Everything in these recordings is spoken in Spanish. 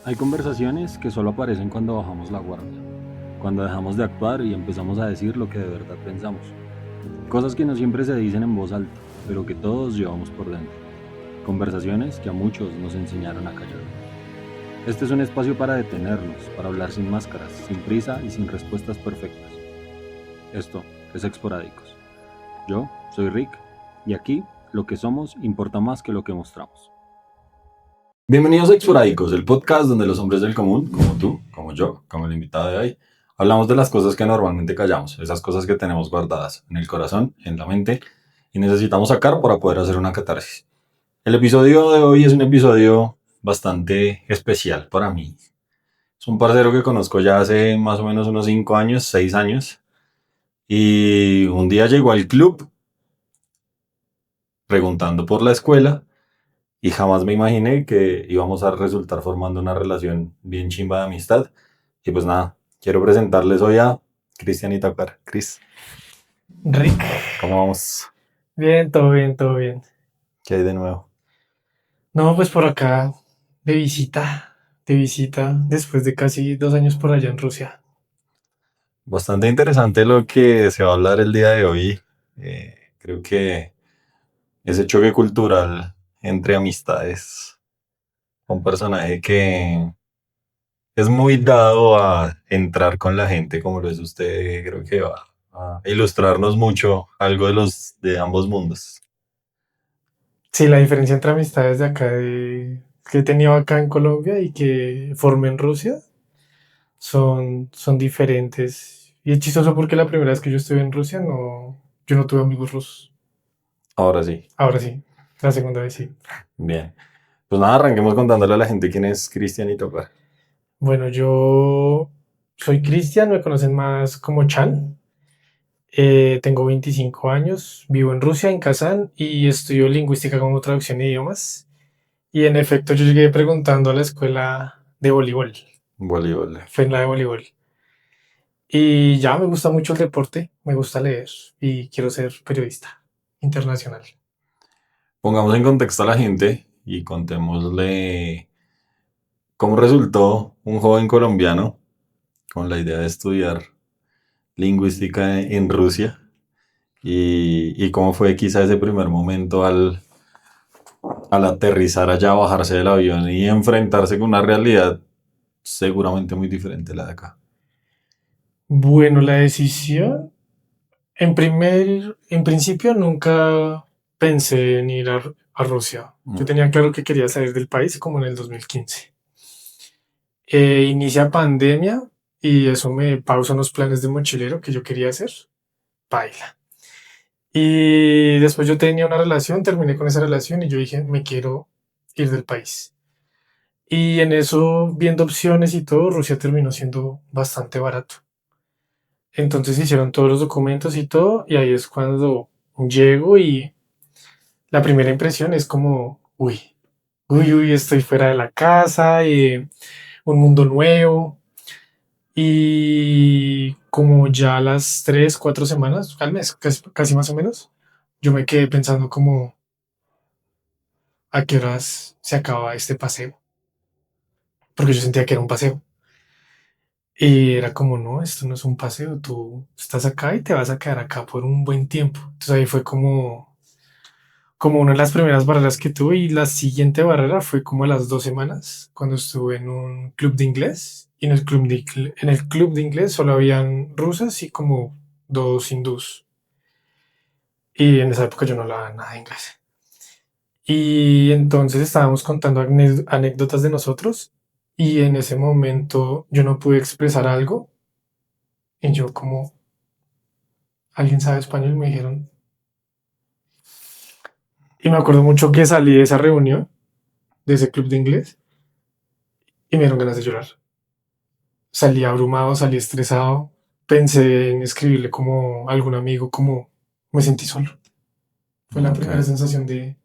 Hay conversaciones que solo aparecen cuando bajamos la guardia, cuando dejamos de actuar y empezamos a decir lo que de verdad pensamos. Cosas que no siempre se dicen en voz alta, pero que todos llevamos por dentro. Conversaciones que a muchos nos enseñaron a callar. Este es un espacio para detenernos, para hablar sin máscaras, sin prisa y sin respuestas perfectas. Esto es Esporádicos. Yo soy Rick y aquí lo que somos importa más que lo que mostramos. Bienvenidos a Esporádicos, el podcast donde los hombres del común, como tú, como yo, como el invitado de hoy, hablamos de las cosas que normalmente callamos, esas cosas que tenemos guardadas en el corazón, en la mente y necesitamos sacar para poder hacer una catarsis. El episodio de hoy es un episodio bastante especial para mí. Es un parcero que conozco ya hace más o menos unos 5 años, 6 años, y un día llegó al club preguntando por la escuela y jamás me imaginé que íbamos a resultar formando una relación bien chimba de amistad. Y pues nada, quiero presentarles hoy a Cristian Itacar. Cris, Rick, ¿cómo vamos? bien, todo bien, todo bien. ¿Qué hay de nuevo? No, pues por acá, de visita, después de casi 2 años por allá en Rusia. Bastante interesante lo que se va a hablar el día de hoy. Creo que ese choque cultural entre amistades, un personaje que es muy dado a entrar con la gente como lo es usted, creo que va a ilustrarnos mucho algo de los de ambos mundos. Sí, la diferencia entre amistades de acá, que he tenido acá en Colombia y que formé en Rusia, son diferentes. Y es chistoso porque la primera vez que yo estuve en Rusia, yo no tuve amigos rusos. Ahora sí, Ahora sí, la segunda vez sí. bien. Pues nada, arranquemos contándole a la gente quién es Cristian Itocar. Bueno, yo soy Cristian, me conocen más como Chan. Tengo 25 años, vivo en Rusia, en Kazán, y estudio lingüística como traducción de idiomas. Y en efecto, yo llegué preguntando a la escuela de voleibol. Voleibol. Fue en la de voleibol. Y ya me gusta mucho el deporte, me gusta leer y quiero ser periodista internacional. Pongamos en contexto a la gente y contémosle cómo resultó un joven colombiano con la idea de estudiar lingüística en Rusia y cómo fue quizá ese primer momento al aterrizar allá, bajarse del avión y enfrentarse con una realidad seguramente muy diferente a la de acá. Bueno, la decisión, en principio nunca pensé en ir a Rusia. Yo tenía claro que quería salir del país como en el 2015. Inicia pandemia y eso me pausa unos planes de mochilero que yo quería hacer. Baila. Y después yo tenía una relación, terminé con esa relación y yo dije, me quiero ir del país. Y en eso, viendo opciones y todo, Rusia terminó siendo bastante barato. Entonces hicieron todos los documentos y todo, y ahí es cuando llego y la primera impresión es como, uy, estoy fuera de la casa, un mundo nuevo. Y como ya a las 3, 4 semanas, al mes, casi más o menos, yo me quedé pensando como, ¿a qué horas se acaba este paseo? Porque yo sentía que era un paseo. Y era como, no, esto no es un paseo, tú estás acá y te vas a quedar acá por un buen tiempo. Entonces ahí fue como una de las primeras barreras que tuve y la siguiente barrera fue como a las 2 semanas, cuando estuve en un club de inglés. Y en el club de inglés solo habían rusas y como dos hindús. Y en esa época yo no hablaba nada de inglés. Y entonces estábamos contando anécdotas de nosotros y en ese momento yo no pude expresar algo y yo como, ¿alguien sabe español? Me dijeron. Y me acuerdo mucho que salí de esa reunión, de ese club de inglés, y me dieron ganas de llorar. Salí abrumado, salí estresado, pensé en escribirle como a algún amigo, como me sentí solo. Fue la Ok. primera sensación de,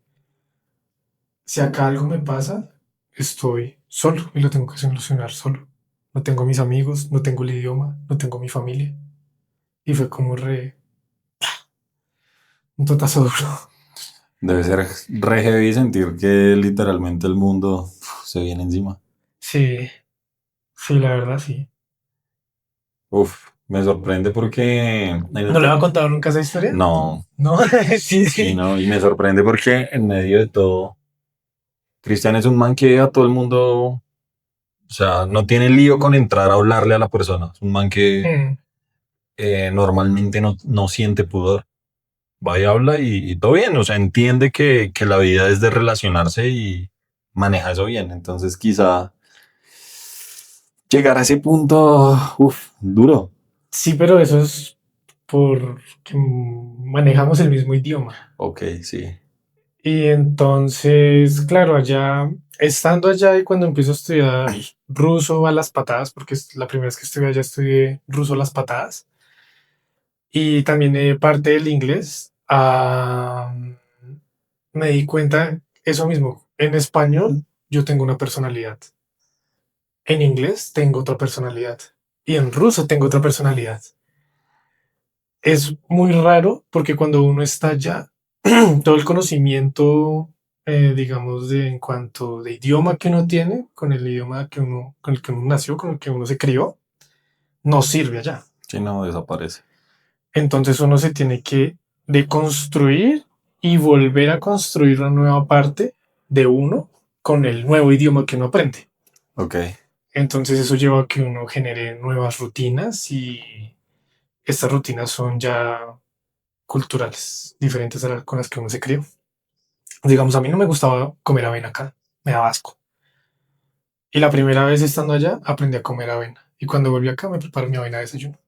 si acá algo me pasa, estoy solo y lo tengo que solucionar solo. No tengo mis amigos, no tengo el idioma, no tengo mi familia. Y fue como un totazo duro. Debe ser re heavy sentir que literalmente el mundo se viene encima. Sí, sí, la verdad, sí. Uf, me sorprende porque ¿No le va a contar nunca esa historia? no, No, sí, sí, sí. no, y me sorprende porque en medio de todo, Cristian es un man que a todo el mundo, o sea, no tiene lío con entrar a hablarle a la persona. Es un man que Mm, normalmente no siente pudor. Va y habla y todo bien, o sea, entiende que la vida es de relacionarse y maneja eso bien. Entonces, quizá llegar a ese punto, uff, duro. sí, pero eso es porque manejamos el mismo idioma. Ok, sí. Y entonces, claro, allá, estando allá y cuando empiezo a estudiar ruso a las patadas, porque es la primera vez que estudié allá, estudié ruso a las patadas, y también parte del inglés, me di cuenta eso mismo. En español yo tengo una personalidad, en inglés tengo otra personalidad y en ruso tengo otra personalidad. Es muy raro porque cuando uno está allá, todo el conocimiento, digamos, de en cuanto de idioma que uno tiene, con el idioma que uno, con el que uno nació, con el que uno se crió, no sirve allá. Si no, desaparece. Entonces uno se tiene que deconstruir y volver a construir una nueva parte de uno con el nuevo idioma que uno aprende. Ok. Entonces eso lleva a que uno genere nuevas rutinas y estas rutinas son ya culturales, diferentes a las con las que uno se crió. Digamos, a mí no me gustaba comer avena acá, me daba asco. Y la primera vez estando allá aprendí a comer avena. Y cuando volví acá me preparo mi avena de desayuno.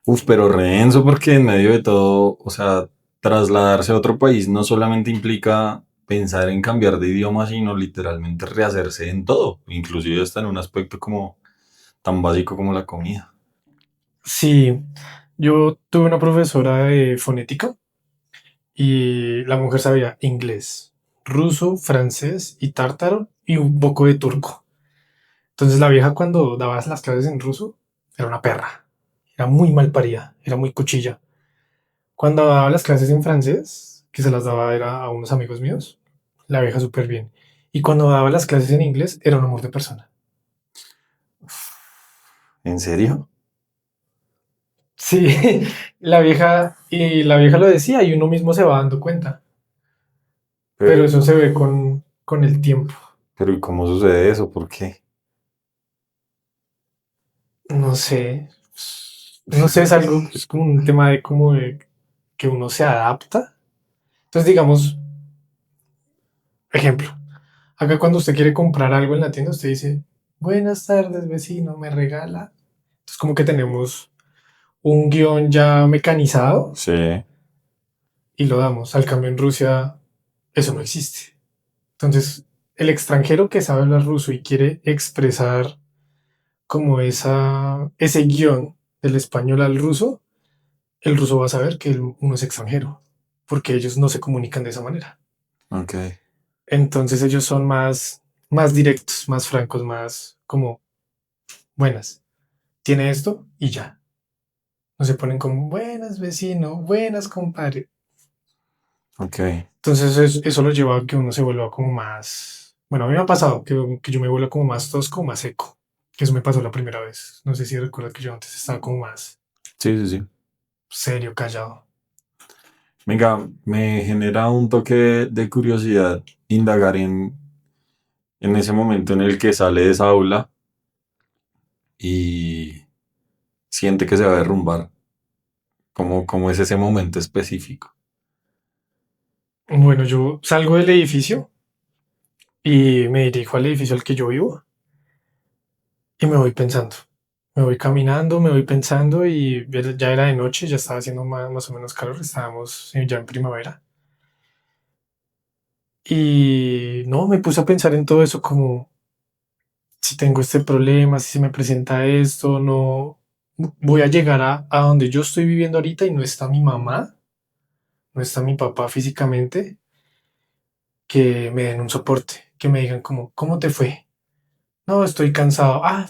Uf, pero redenso porque en medio de todo, o sea, trasladarse a otro país no solamente implica pensar en cambiar de idioma, sino literalmente rehacerse en todo, inclusive hasta en un aspecto como tan básico como la comida. Sí, yo tuve una profesora de fonética y la mujer sabía inglés, ruso, francés y tártaro y un poco de turco. Entonces la vieja cuando daba las clases en ruso era una perra, era muy mal parida, era muy cuchilla. Cuando daba las clases en francés, que se las daba era a unos amigos míos, la vieja súper bien. Y cuando daba las clases en inglés era un amor de persona. ¿En serio? Sí, la vieja lo decía y uno mismo se va dando cuenta, pero Pero, eso se ve con el tiempo. pero ¿y cómo sucede eso? ¿Por qué? No sé, no sé, es algo, es como un tema de como de que uno se adapta. Entonces, digamos, ejemplo, acá cuando usted quiere comprar algo en la tienda, usted dice, buenas tardes, vecino, me regala. Entonces, como que tenemos un guión ya mecanizado Sí, y lo damos. Al cambio en Rusia, eso no existe. Entonces, el extranjero que sabe hablar ruso y quiere expresar como ese guión del español al ruso, el ruso va a saber que uno es extranjero, porque ellos no se comunican de esa manera. ok, Entonces ellos son más directos, más francos, más como buenas. Tiene esto y ya. No se ponen como buenas vecino, buenas compadre. ok. Entonces eso lo lleva a que uno se vuelva como más... Bueno, a mí me ha pasado que yo me vuelva como más tosco, más seco. Eso me pasó la primera vez. No sé si recuerdas que yo antes estaba como más Sí, sí, sí. serio, callado. Venga, me genera un toque de curiosidad indagar en ese momento en el que sale de esa aula y siente que se va a derrumbar. ¿Cómo es ese momento específico? Bueno, yo salgo del edificio y me dirijo al edificio al que yo vivo y me voy pensando. Me voy caminando, me voy pensando y ya era de noche, ya estaba haciendo más o menos calor, estábamos ya en primavera. Y no, me puse a pensar en todo eso como si tengo este problema, si se me presenta esto, no voy a llegar a donde yo estoy viviendo ahorita y no está mi mamá, no está mi papá físicamente, que me den un soporte, que me digan como, ¿cómo te fue? No, estoy cansado. Ah,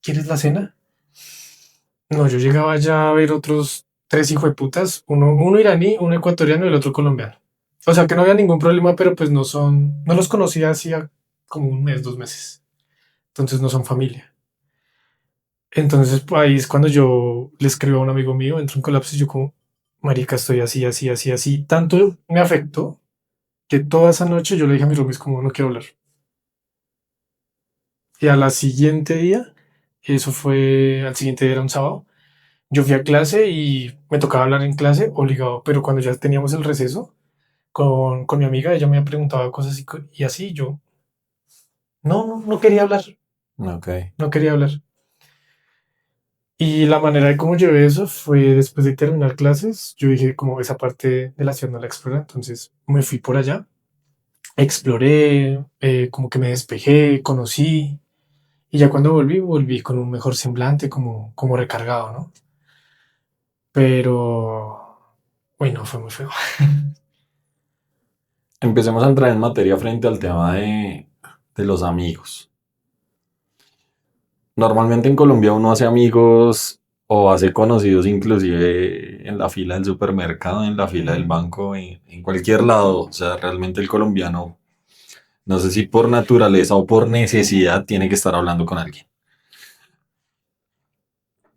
¿quieres la cena? No, yo llegaba ya a ver otros tres hijueputas, uno iraní, uno ecuatoriano y el otro colombiano. O sea que no había ningún problema, pero pues no los conocía hacía como un mes, 2 meses. entonces no son familia. Entonces pues, ahí es cuando yo le escribo a un amigo mío, entro en colapso y yo como, marica, estoy así, así, así, así. Tanto me afectó que toda esa noche yo le dije a mis roomies como no quiero hablar. Y a la siguiente día, eso fue, al siguiente día era un sábado, yo fui a clase y me tocaba hablar en clase obligado, pero cuando ya teníamos el receso con mi amiga, ella me preguntaba cosas y así yo, no quería hablar, Ok. no quería hablar. Y la manera de cómo llevé eso fue después de terminar clases, yo dije como esa parte de la ciudad no la exploré, entonces me fui por allá, exploré, como que me despejé, conocí, y ya cuando volví con un mejor semblante, como recargado, ¿no? Pero, uy, no, fue muy feo. Empecemos a entrar en materia frente al tema de los amigos. Normalmente en Colombia uno hace amigos o hace conocidos inclusive en la fila del supermercado, en la fila del banco, en cualquier lado. O sea, realmente el colombiano, no sé si por naturaleza o por necesidad, tiene que estar hablando con alguien.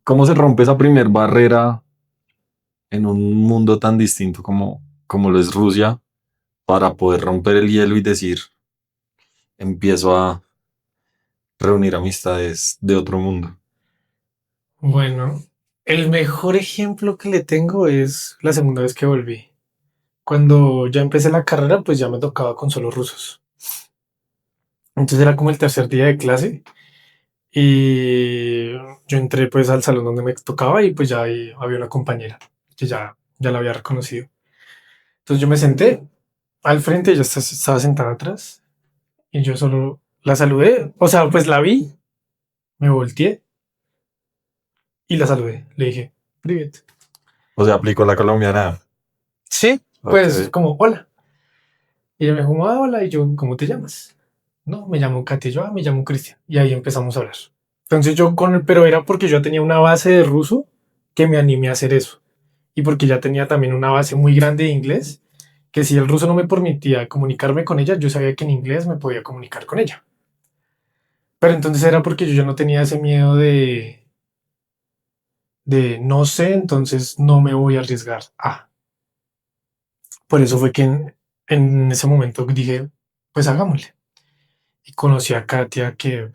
¿Cómo se rompe esa primer barrera en un mundo tan distinto como lo es Rusia para poder romper el hielo y decir, empiezo a reunir amistades de otro mundo? Bueno, el mejor ejemplo que le tengo es la segunda vez que volví. Cuando ya empecé la carrera, pues ya me tocaba con solo rusos. Entonces era como el tercer día de clase y yo entré pues al salón donde me tocaba y pues ya ahí había una compañera que ya la había reconocido. Entonces yo me senté al frente, ella estaba sentada atrás y yo solo la saludé. O sea, pues la vi, me volteé y la saludé. Le dije, Privet. O sea, aplicó la colombiana. Sí, pues Ok. como hola. Y ella me dijo, hola, y yo, ¿cómo te llamas? No, me llamo Katia, yo, me llamo Cristian. Y ahí empezamos a hablar. Entonces yo con él, pero era porque yo tenía una base de ruso que me animé a hacer eso. Y porque ya tenía también una base muy grande de inglés, que si el ruso no me permitía comunicarme con ella, yo sabía que en inglés me podía comunicar con ella. Pero entonces era porque yo ya no tenía ese miedo de no sé, entonces no me voy a arriesgar. Por eso fue que en ese momento dije, pues hagámosle. Y conocí a Katia, que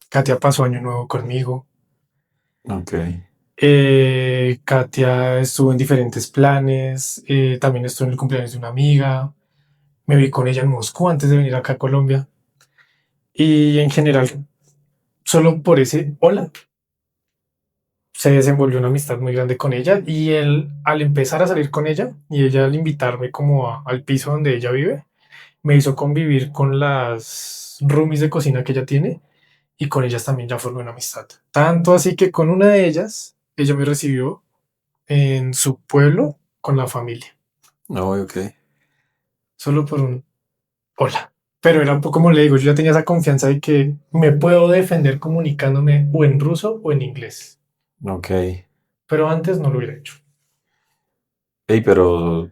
Katia pasó año nuevo conmigo. Ok. Katia estuvo en diferentes planes. También estuvo en el cumpleaños de una amiga. Me vi con ella en Moscú antes de venir acá a Colombia. Y en general, solo por ese hola, se desenvolvió una amistad muy grande con ella. Y él, al empezar a salir con ella y ella al invitarme como al piso donde ella vive, me hizo convivir con las roomies de cocina que ella tiene y con ellas también ya formé una amistad. Tanto así que con una de ellas, ella me recibió en su pueblo con la familia, No, ok. solo por un hola. Pero era un poco como le digo, yo ya tenía esa confianza de que me puedo defender comunicándome o en ruso o en inglés, Ok. pero antes no lo hubiera hecho. Ey, pero,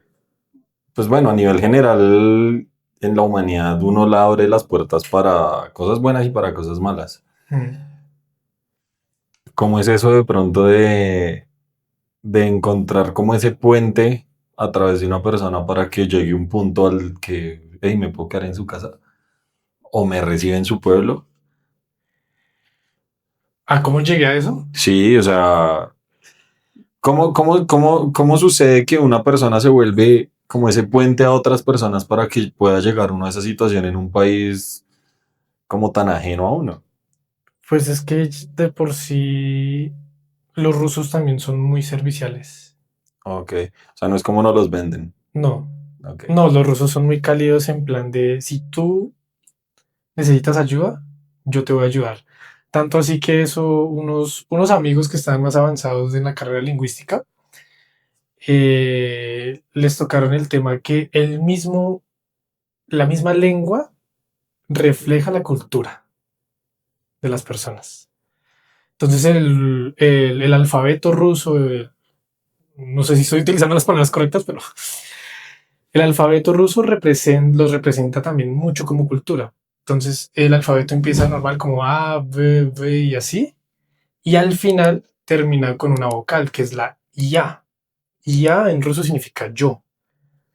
pues bueno, a nivel general, en la humanidad uno le abre las puertas para cosas buenas y para cosas malas. Mm. ¿Cómo es eso de pronto de encontrar como ese puente a través de una persona para que llegue un punto al que, hey, me puedo quedar en su casa o me recibe en su pueblo? ¿Cómo llegué a eso? Sí, o sea, ¿cómo sucede que una persona se vuelve como ese puente a otras personas para que pueda llegar uno a esa situación en un país como tan ajeno a uno? Pues es que de por sí los rusos también son muy serviciales. Ok, o sea, no es como nos los venden. No, Ok, no, los rusos son muy cálidos en plan de si tú necesitas ayuda, yo te voy a ayudar. Tanto así que eso, unos amigos que estaban más avanzados en la carrera lingüística, les tocaron el tema que la misma lengua refleja la cultura de las personas. Entonces el alfabeto ruso, no sé si estoy utilizando las palabras correctas, pero el alfabeto ruso los representa también mucho como cultura. Entonces el alfabeto empieza normal como A, B, B y así. Y al final termina con una vocal que es la Ya. Ya en ruso significa yo.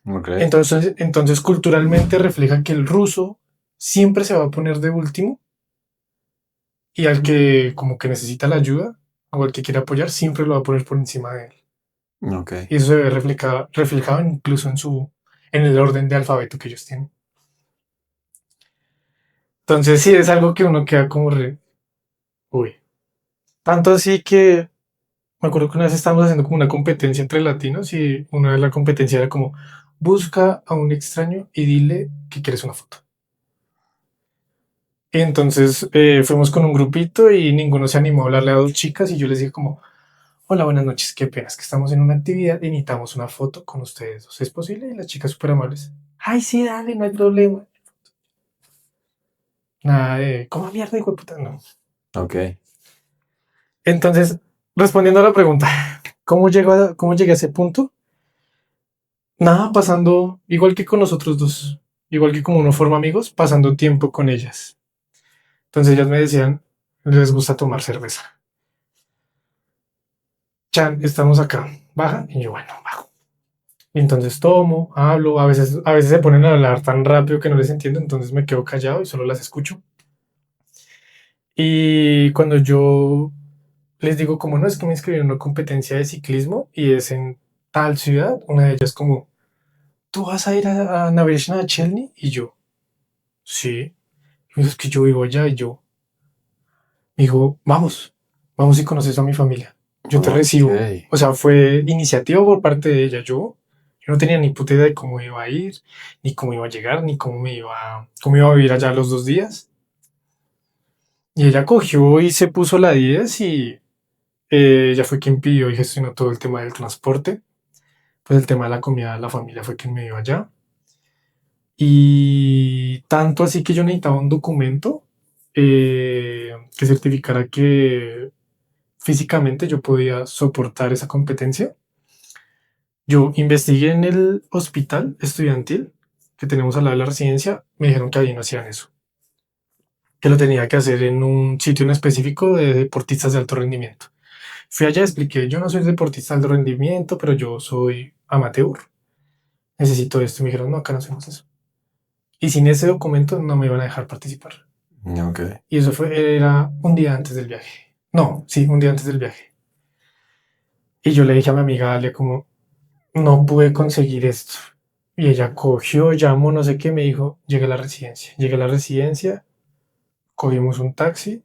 Ok. Entonces culturalmente refleja que el ruso siempre se va a poner de último y al que como que necesita la ayuda o al que quiere apoyar siempre lo va a poner por encima de él. Ok. Y eso se ve reflejado incluso en el orden de alfabeto que ellos tienen. Entonces sí es algo que uno queda como uy. Tanto así que me acuerdo que una vez estábamos haciendo como una competencia entre latinos y una de la competencia era como busca a un extraño y dile que quieres una foto. Y entonces fuimos con un grupito y ninguno se animó a hablarle a dos chicas y yo les dije como, hola, buenas noches, qué pena, es que estamos en una actividad y necesitamos una foto con ustedes dos. ¿Es posible? Y las chicas súper amables. Ay, sí, dale, no hay problema. Nada de, ¿cómo mierda, hijo de puta? No. Ok. Entonces, respondiendo a la pregunta, cómo llegué a ese punto? Nada, pasando, igual que con nosotros dos, igual que como uno forma amigos, pasando tiempo con ellas. Entonces ellas me decían, les gusta tomar cerveza. Chan, estamos acá, baja, y yo, bueno, bajo. Y entonces tomo, hablo, a veces se ponen a hablar tan rápido que no les entiendo, entonces me quedo callado y solo las escucho. Y cuando yo les digo, como no es que me inscribí en una competencia de ciclismo y es en tal ciudad, una de ellas como, ¿tú vas a ir a Navrishna a Chelny? Y yo, sí. Y es que yo vivo allá y yo, me dijo, vamos y conoces a mi familia. Yo te Ok. recibo. O sea, fue iniciativa por parte de ella. Yo no tenía ni puta idea de cómo iba a ir, ni cómo iba a llegar, ni cómo iba a vivir allá los 2 días. Y ella cogió y se puso la 10 y ella fue quien pidió y gestionó todo el tema del transporte. Pues el tema de la comida, la familia fue quien me dio allá. Y tanto así que yo necesitaba un documento que certificara que físicamente yo podía soportar esa competencia. Yo investigué en el hospital estudiantil que tenemos al lado de la residencia, me dijeron que ahí no hacían eso, que lo tenía que hacer en un sitio en específico de deportistas de alto rendimiento. Fui allá, expliqué, yo no soy deportista de alto rendimiento, pero yo soy amateur, necesito esto. Y me dijeron, no, acá no hacemos eso. Y sin ese documento no me iban a dejar participar. Ok. Y eso era un día antes del viaje. No, sí, un día antes del viaje. Y yo le dije a mi amiga Ale como, no pude conseguir esto. Y ella cogió, llamó, no sé qué, me dijo, llegué a la residencia. Llegué a la residencia, cogimos un taxi.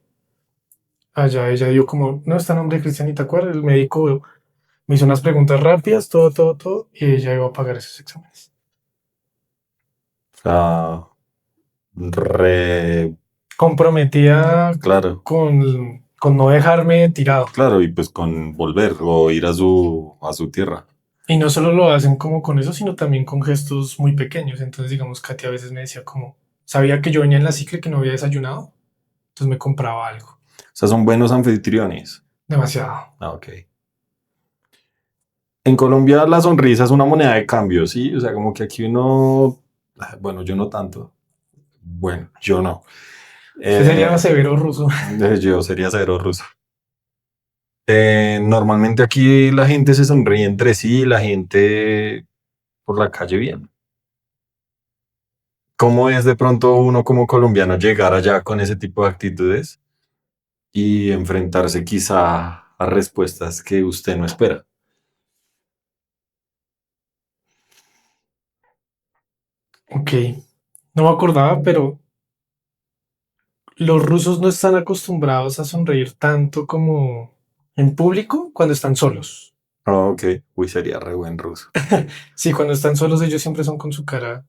Allá ella dio como, no está nombre de Cristian Itacuar, el médico me hizo unas preguntas rápidas, todo, todo, todo, y ella iba a pagar esos exámenes. O sea, re. Comprometida Claro. con no dejarme tirado. Claro, y pues con volver o ir a su tierra. Y no solo lo hacen como con eso, sino también con gestos muy pequeños. Entonces, digamos, Katy a veces me decía como, sabía que yo venía en la cicla y que no había desayunado, entonces me compraba algo. O sea, son buenos anfitriones. Demasiado. Ah, ok. En Colombia la sonrisa es una moneda de cambio, ¿sí? O sea, como que aquí uno. Bueno, yo no tanto. Bueno, yo no. Ese sería Eh, severo ruso. yo sería cero ruso. Normalmente aquí la gente se sonríe entre sí, la gente por la calle bien. ¿Cómo es de pronto uno como colombiano llegar allá con ese tipo de actitudes y enfrentarse quizá a respuestas que usted no espera? Ok, no me acordaba, pero los rusos no están acostumbrados a sonreír tanto como en público cuando están solos. Ah, ok. Uy, sería re buen ruso. Sí, cuando están solos ellos siempre son con su cara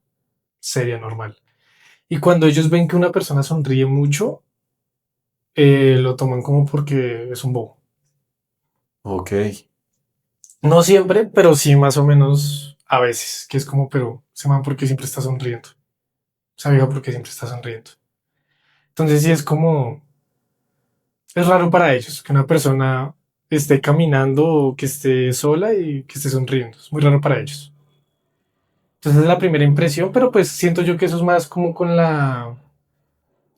seria, normal. Y cuando ellos ven que una persona sonríe mucho, lo toman como porque es un bobo. Ok. No siempre, pero sí más o menos a veces, que es como, pero se man porque siempre está sonriendo. Esa vieja porque siempre está sonriendo. Entonces sí es como, es raro para ellos que una persona esté caminando o que esté sola y que esté sonriendo. Es muy raro para ellos. Entonces es la primera impresión, pero pues siento yo que eso es más como con la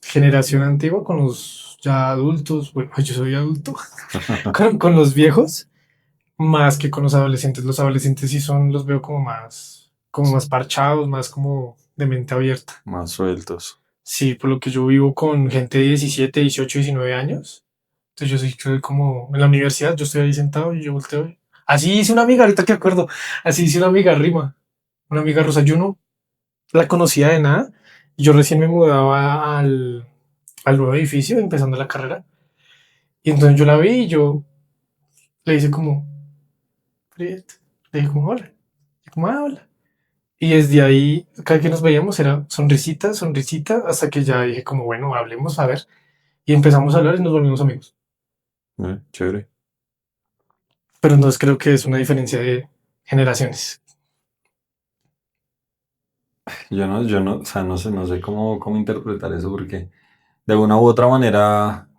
generación antigua con los ya adultos, bueno, yo soy adulto, con los viejos, más que con los adolescentes. Los adolescentes sí son, los veo como más parchados, más como de mente abierta. Más sueltos. Sí, por lo que yo vivo con gente de 17, 18, 19 años. Entonces yo soy como en la universidad, yo estoy ahí sentado y yo volteo. Así hice una amiga, ahorita que acuerdo, así hice una amiga Rima, una amiga Rosa. Yo no la conocía de nada. Yo recién me mudaba al nuevo edificio, empezando la carrera. Y entonces yo la vi y yo le hice como, "Priet". Le dije como, hola. Y como, ah, hola. Y desde ahí, cada que nos veíamos era sonrisita, sonrisita, hasta que ya dije como, bueno, hablemos, a ver. Y empezamos a hablar y nos volvimos amigos. Chévere. Pero entonces creo que es una diferencia de generaciones. Yo no, o sea, no sé cómo interpretar eso porque de una u otra manera,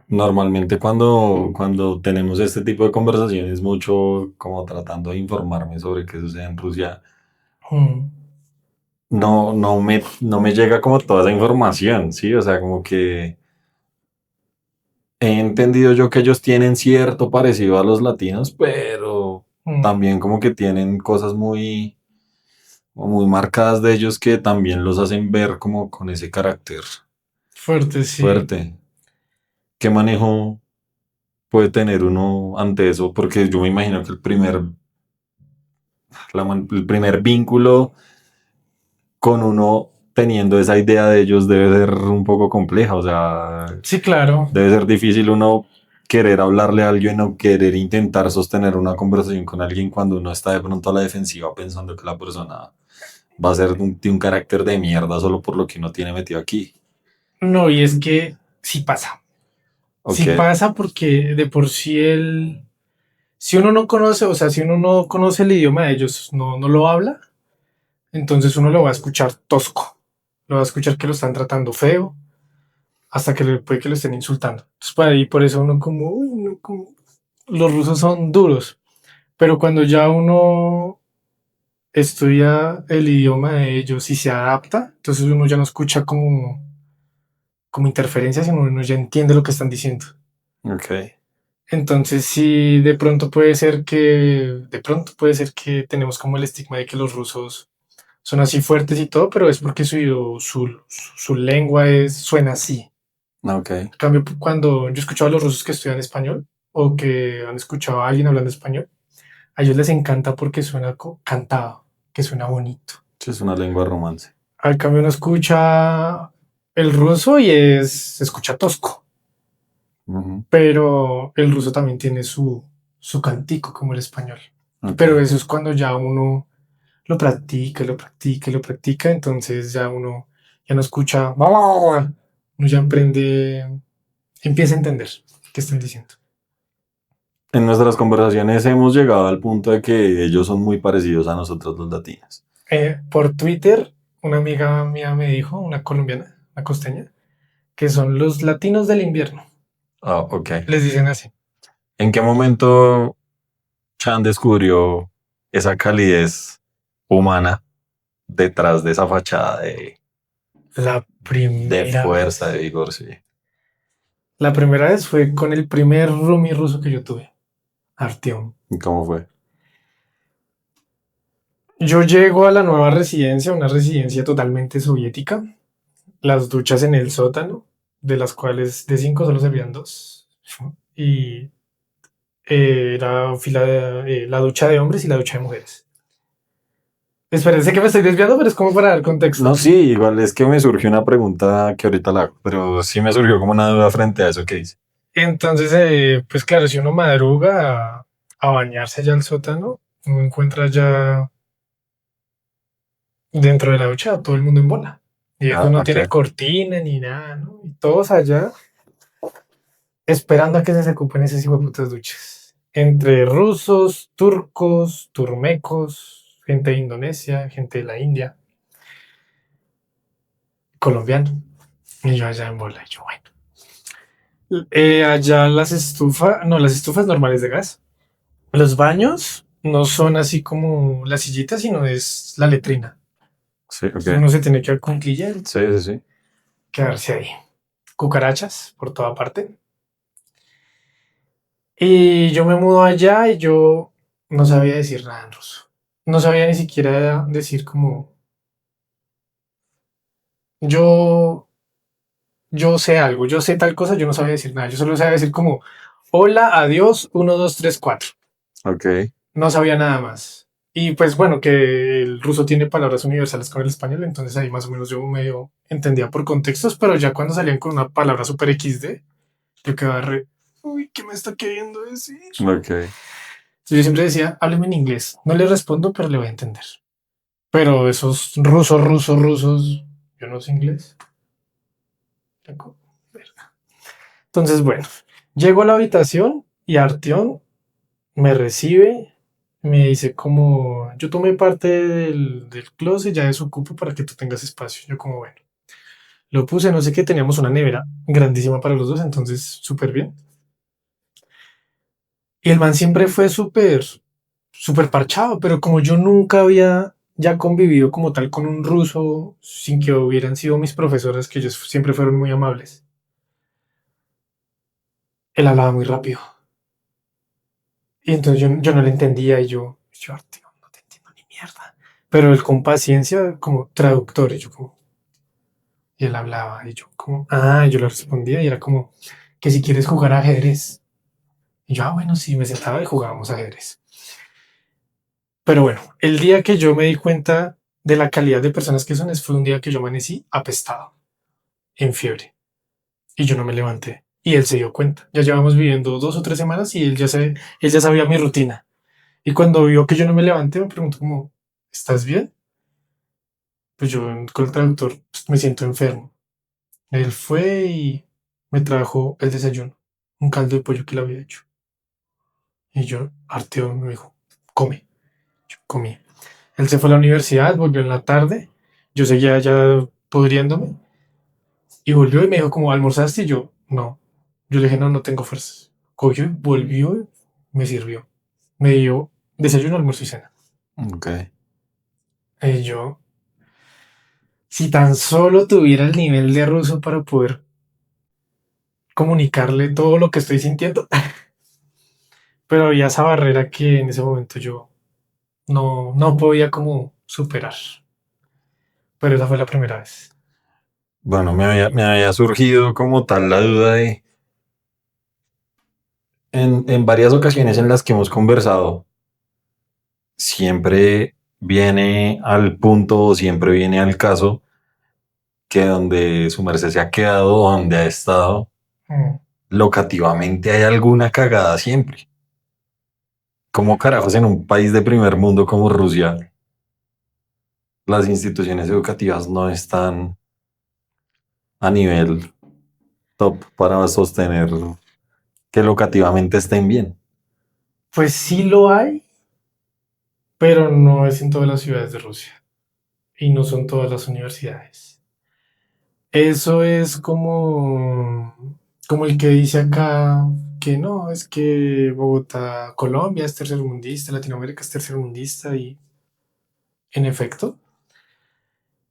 normalmente cuando tenemos este tipo de conversaciones, mucho como tratando de informarme sobre qué sucede en Rusia, Mm, no me llega como toda esa información, ¿sí? O sea, como que he entendido yo que ellos tienen cierto parecido a los latinos, pero mm. también como que tienen cosas muy marcadas de ellos que también los hacen ver como con ese carácter Fuerte, sí. fuerte. ¿Qué manejo puede tener uno ante eso? Porque yo me imagino que el primer vínculo con uno teniendo esa idea de ellos debe ser un poco compleja. O sea, Sí, claro. debe ser difícil uno querer hablarle a alguien o querer intentar sostener una conversación con alguien cuando uno está de pronto a la defensiva pensando que la persona va a ser de un carácter de mierda solo por lo que uno tiene metido aquí. No, y es que sí pasa. Ok, Sí pasa porque de por sí si uno no conoce, o sea, si uno no conoce el idioma de ellos, no lo habla, entonces uno lo va a escuchar tosco. Lo va a escuchar que lo están tratando feo, hasta que puede que lo estén insultando. Entonces, por eso uno como, uy, no, los rusos son duros. Pero cuando ya uno estudia el idioma de ellos y se adapta, entonces uno ya no escucha como interferencias, sino uno ya entiende lo que están diciendo. ok. Entonces sí, de pronto puede ser que tenemos como el estigma de que los rusos son así fuertes y todo, pero es porque su lengua suena así. Ok. En cambio, cuando yo escuchaba a los rusos que estudian español o que han escuchado a alguien hablando español, a ellos les encanta porque suena cantado, que suena bonito. Sí, es una lengua de romance. Al cambio uno escucha el ruso y se escucha tosco, Ujú. pero el ruso también tiene su cantico como el español. Ok. Pero eso es cuando ya uno lo practica, lo practica, lo practica, entonces ya uno ya no escucha, uno ya aprende, empieza a entender qué están diciendo. En nuestras conversaciones hemos llegado al punto de que ellos son muy parecidos a nosotros los latinos. Por Twitter, una amiga mía me dijo, una colombiana, una costeña, que son los latinos del invierno. Ah, ok. Les dicen así. ¿En qué momento Chan descubrió esa calidez humana detrás de esa fachada La de primera fuerza, de vez. vigor? Sí. La primera vez fue con el primer roomie ruso que yo tuve, Artyom. ¿Y cómo fue? Yo llego a la nueva residencia, una residencia totalmente soviética. Las duchas en el sótano, de las cuales de cinco solo servían dos. Y era la ducha de hombres y la ducha de mujeres. Espérense que me estoy desviando, pero es como para dar No, contexto. sí, igual es que me surgió una pregunta que ahorita la hago, pero sí me surgió como una duda frente a eso que dice. Entonces, pues claro, si uno madruga a bañarse allá al sótano, uno encuentra ya dentro de la ducha a todo el mundo en bola. Y eso Ah, no tiene ok. cortina ni nada, ¿no? Y todos allá esperando a que se ocupen esas hijueputas duchas. Entre rusos, turcos, turmecos, gente de Indonesia, gente de la India, colombiano. Y yo allá en bola, y yo, bueno. Allá las estufas normales de gas. Los baños no son así como la sillita, sino es la letrina. Sí, ok. Entonces uno se tiene que dar con cliente. Sí, sí, sí. quedarse ahí. Cucarachas por toda parte. Y yo me mudo allá y yo no sabía decir nada en ruso. No sabía ni siquiera decir como yo, yo sé algo, yo sé tal cosa, yo no sabía decir nada. Yo solo sabía decir como hola, adiós, uno, dos, tres, cuatro. Ok. No sabía nada más. Y pues bueno, que el ruso tiene palabras universales con el español, entonces ahí más o menos yo medio entendía por contextos, pero ya cuando salían con una palabra super XD, yo quedaba re, uy, ¿qué me está queriendo decir? Ok. Entonces yo siempre decía, hábleme en inglés. No le respondo, pero le voy a entender. Pero esos rusos, yo no sé inglés. Entonces, bueno, llego a la habitación y Artión me recibe, me dice como, yo tomé parte del closet, ya desocupo para que tú tengas espacio. Yo como, bueno, lo puse, no sé qué, teníamos una nevera grandísima para los dos, entonces súper bien. Y el man siempre fue súper parchado, pero como yo nunca había ya convivido como tal con un ruso sin que hubieran sido mis profesoras, que ellos siempre fueron muy amables, él hablaba muy rápido. Y entonces yo no le entendía y yo, tío, no te entiendo ni mierda. Pero él con paciencia, como traductor, y yo como, y él hablaba, y yo como, yo le respondía y era como, que si quieres jugar ajedrez. Y yo, bueno, sí, me sentaba y jugábamos ajedrez. Pero bueno, el día que yo me di cuenta de la calidad de personas que son, fue un día que yo amanecí apestado, en fiebre, y yo no me levanté. Y él se dio cuenta. Ya llevamos viviendo 2 o 3 semanas y él ya sabía mi rutina. Y cuando vio que yo no me levanté, me preguntó como, ¿estás bien? Pues yo con el traductor pues, me siento enfermo. Él fue y me trajo el desayuno, un caldo de pollo que le había hecho. Y yo, Arteo me dijo, come. Yo comí. Él se fue a la universidad, volvió en la tarde. Yo seguía ya pudriéndome. Y volvió y me dijo, ¿cómo almorzaste? Y yo, no. Yo le dije, no, no tengo fuerzas. Cogió y volvió, me sirvió. Me dio desayuno, almuerzo y cena. Ok. Y yo, si tan solo tuviera el nivel de ruso para poder comunicarle todo lo que estoy sintiendo, pero había esa barrera que en ese momento yo no podía como superar. Pero esa fue la primera vez. Bueno, me había surgido como tal la duda de, en varias ocasiones en las que hemos conversado, siempre viene al punto o siempre viene al caso que donde su merced se ha quedado o donde ha estado, Mm. locativamente hay alguna cagada siempre. ¿Cómo carajos en un país de primer mundo como Rusia las instituciones educativas no están a nivel top para sostener que locativamente estén bien? Pues sí lo hay, pero no es en todas las ciudades de Rusia y no son todas las universidades. Eso es como el que dice acá que no, es que Bogotá, Colombia es tercermundista, Latinoamérica es tercermundista y en efecto,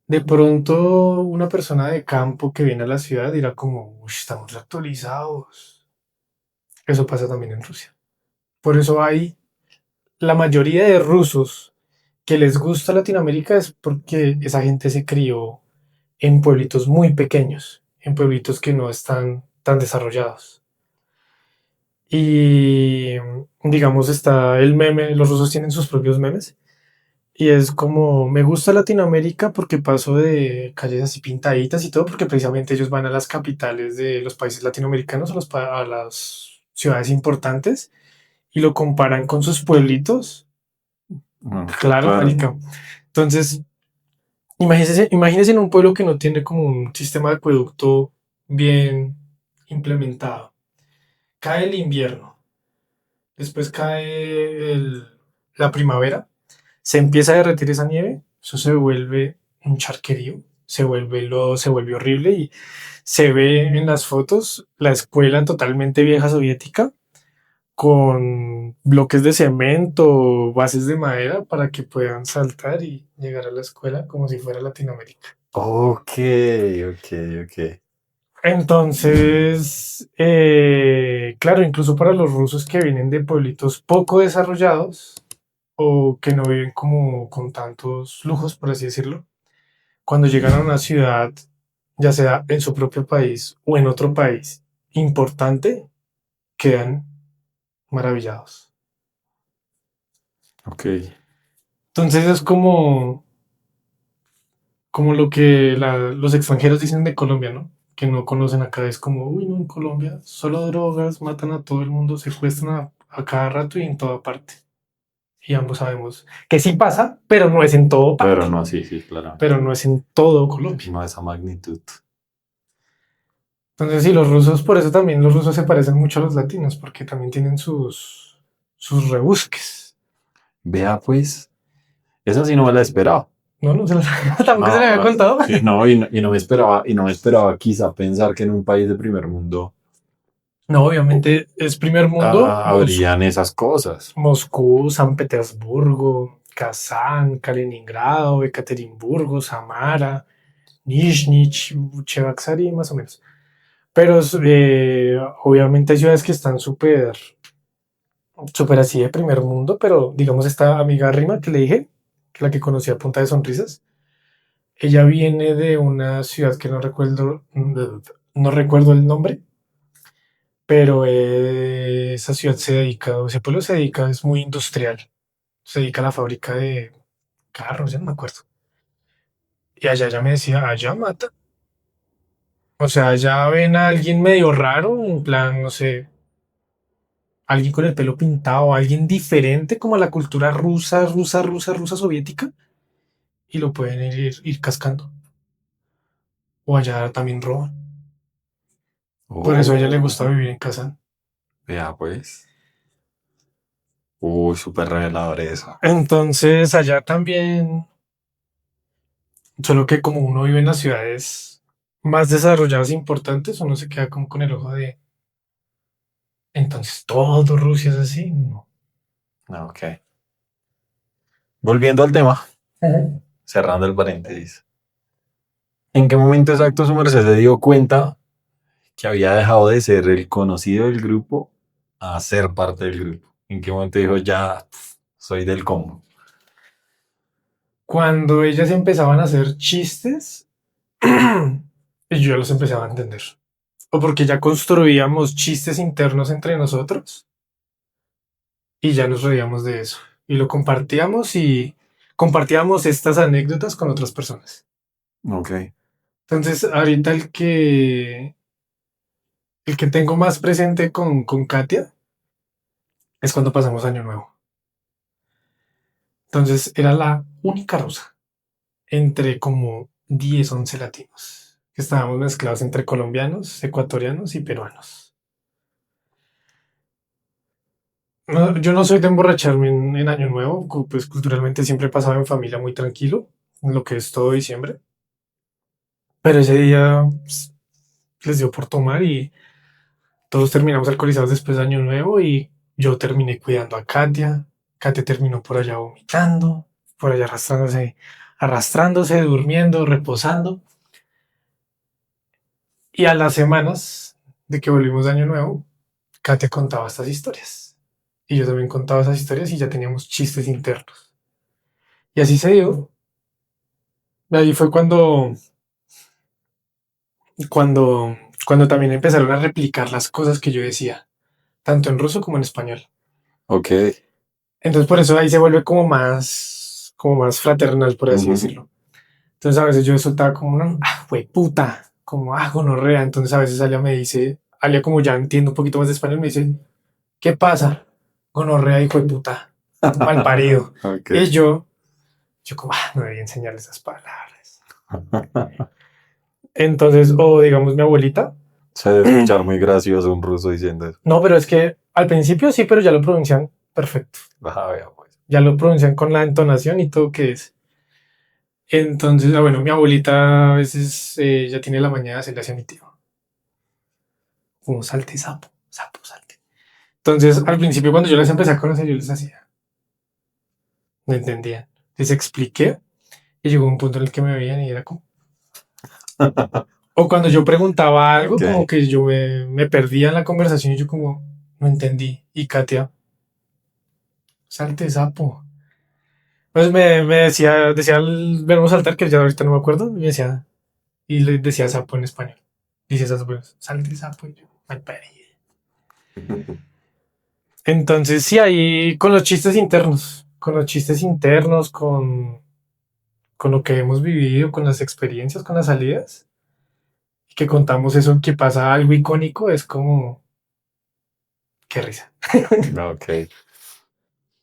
de pronto una persona de campo que viene a la ciudad dirá como, "Uy, estamos actualizados". Eso pasa también en Rusia. Por eso hay la mayoría de rusos que les gusta Latinoamérica es porque esa gente se crió en pueblitos muy pequeños, en pueblitos que no están tan desarrollados. Y digamos está el meme, los rusos tienen sus propios memes. Y es como, me gusta Latinoamérica porque paso de calles así pintaditas y todo, porque precisamente ellos van a las capitales de los países latinoamericanos, a las ciudades importantes, y lo comparan con sus pueblitos. Mm, Claro, claro. marica. Entonces, imagínese en un pueblo que no tiene como un sistema de acueducto bien implementado. Cae el invierno, después cae la primavera, se empieza a derretir esa nieve, eso se vuelve un charquerío, se vuelve lodo, se vuelve horrible y se ve en las fotos la escuela totalmente vieja soviética con bloques de cemento, bases de madera para que puedan saltar y llegar a la escuela como si fuera Latinoamérica. Ok, ok, ok. Entonces, claro, incluso para los rusos que vienen de pueblitos poco desarrollados o que no viven como con tantos lujos, por así decirlo, cuando llegan a una ciudad, ya sea en su propio país o en otro país importante, quedan maravillados. Ok. Entonces es como lo que los extranjeros dicen de Colombia, ¿no? Que no conocen acá. Es como, uy, no, en Colombia solo drogas, matan a todo el mundo, secuestran a cada rato y en toda parte. Y ambos sabemos que sí pasa, pero no es en todo Pero parte. no, sí, sí, claramente. Pero no es en todo Colombia. No esa magnitud. Entonces, sí, los rusos, por eso también los rusos se parecen mucho a los latinos, porque también tienen sus rebusques. Vea, pues. Esa sí no me la esperaba. No, no se los, tampoco se le No, había contado. sí, no, y no me esperaba, y no me esperaba quizá pensar que en un país de primer mundo No, obviamente es primer mundo, habrían esas cosas. Moscú, San Petersburgo, Kazán, Kaliningrado, Ekaterimburgo, Samara, Nizhny, Cheboksary, más o menos. Pero obviamente hay ciudades que están súper así de primer mundo, pero digamos esta amiga Rima que le dije, que la que conocí a Punta de Sonrisas, ella viene de una ciudad que no recuerdo el nombre, pero esa ciudad se dedica, o ese pueblo se dedica, es muy industrial, se dedica a la fábrica de carros, ya no me acuerdo. Y allá ya me decía, allá mata. O sea, allá ven a alguien medio raro, en plan, no sé, alguien con el pelo pintado, alguien diferente como a la cultura rusa soviética, y lo pueden ir cascando. O allá también roban. Por eso a ella le gusta Oh, vivir en casa. vea, pues. Uy, súper revelador eso. Entonces, allá también, solo que como uno vive en las ciudades más desarrolladas e importantes, uno se queda como con el ojo de, entonces todo Rusia es así. No. Ah, ok. Volviendo al tema, Ujú. cerrando el paréntesis. ¿En qué momento exacto su merced se dio cuenta que había dejado de ser el conocido del grupo a ser parte del grupo? ¿En qué momento dijo ya soy del combo? Cuando ellas empezaban a hacer chistes, y yo ya los empezaba a entender. O porque ya construíamos chistes internos entre nosotros y ya nos reíamos de eso. Y lo compartíamos y compartíamos estas anécdotas con otras personas. Ok. Entonces, ahorita el que tengo más presente con Katia es cuando pasamos Año Nuevo. Entonces, era la única rusa entre como 10 11 latinos. Estábamos mezclados entre colombianos, ecuatorianos y peruanos. No, yo no soy de emborracharme en Año Nuevo, pues culturalmente siempre he pasado en familia muy tranquilo, en lo que es todo diciembre. Pero ese día pues, les dio por tomar y todos terminamos alcoholizados después de Año Nuevo y yo terminé cuidando a Katia. Katia terminó por allá vomitando, por allá arrastrándose, durmiendo, reposando. Y a las semanas de que volvimos de Año Nuevo, Katia contaba estas historias. Y yo también contaba esas historias y ya teníamos chistes internos. Y así se dio. Ahí fue cuando también empezaron a replicar las cosas que yo decía, tanto en ruso como en español. Ok. Entonces por eso ahí se vuelve como más fraternal, por así Ujú. decirlo. Entonces a veces yo soltaba como una, fue puta, como, gonorrea. Entonces a veces Alia me dice, Alia como ya entiendo un poquito más de español, me dice, ¿qué pasa? Gonorrea y fue puta, mal parido. Ok. Y yo como, no debía enseñarle esas palabras. Entonces, o digamos mi abuelita, Se debe escuchar muy gracioso un ruso diciendo eso. no, pero es que al principio sí, pero ya lo pronuncian perfecto. Vea, pues. Ya lo pronuncian con la entonación y todo que es. Entonces, bueno, mi abuelita a veces ya tiene la mañana de hacerle hacia mi tío. Como salte, sapo, sapo, salte. Entonces, al principio cuando yo les empecé a conocer, yo les hacía. No entendían. Les expliqué y llegó un punto en el que me veían y era como. O cuando yo preguntaba algo, Ok. como que yo me perdía en la conversación y yo como, no entendí. Y Katia, salte sapo. Pues me decía el verbo saltar, que ya ahorita no me acuerdo, y me decía, y le decía sapo en español. Dice sapo, salte sapo, y yo, mal parido. Entonces, sí, ahí con los chistes internos, con los chistes internos, con lo que hemos vivido, con las experiencias, con las salidas, y que contamos eso, que pasa algo icónico, es como, qué risa. Ok.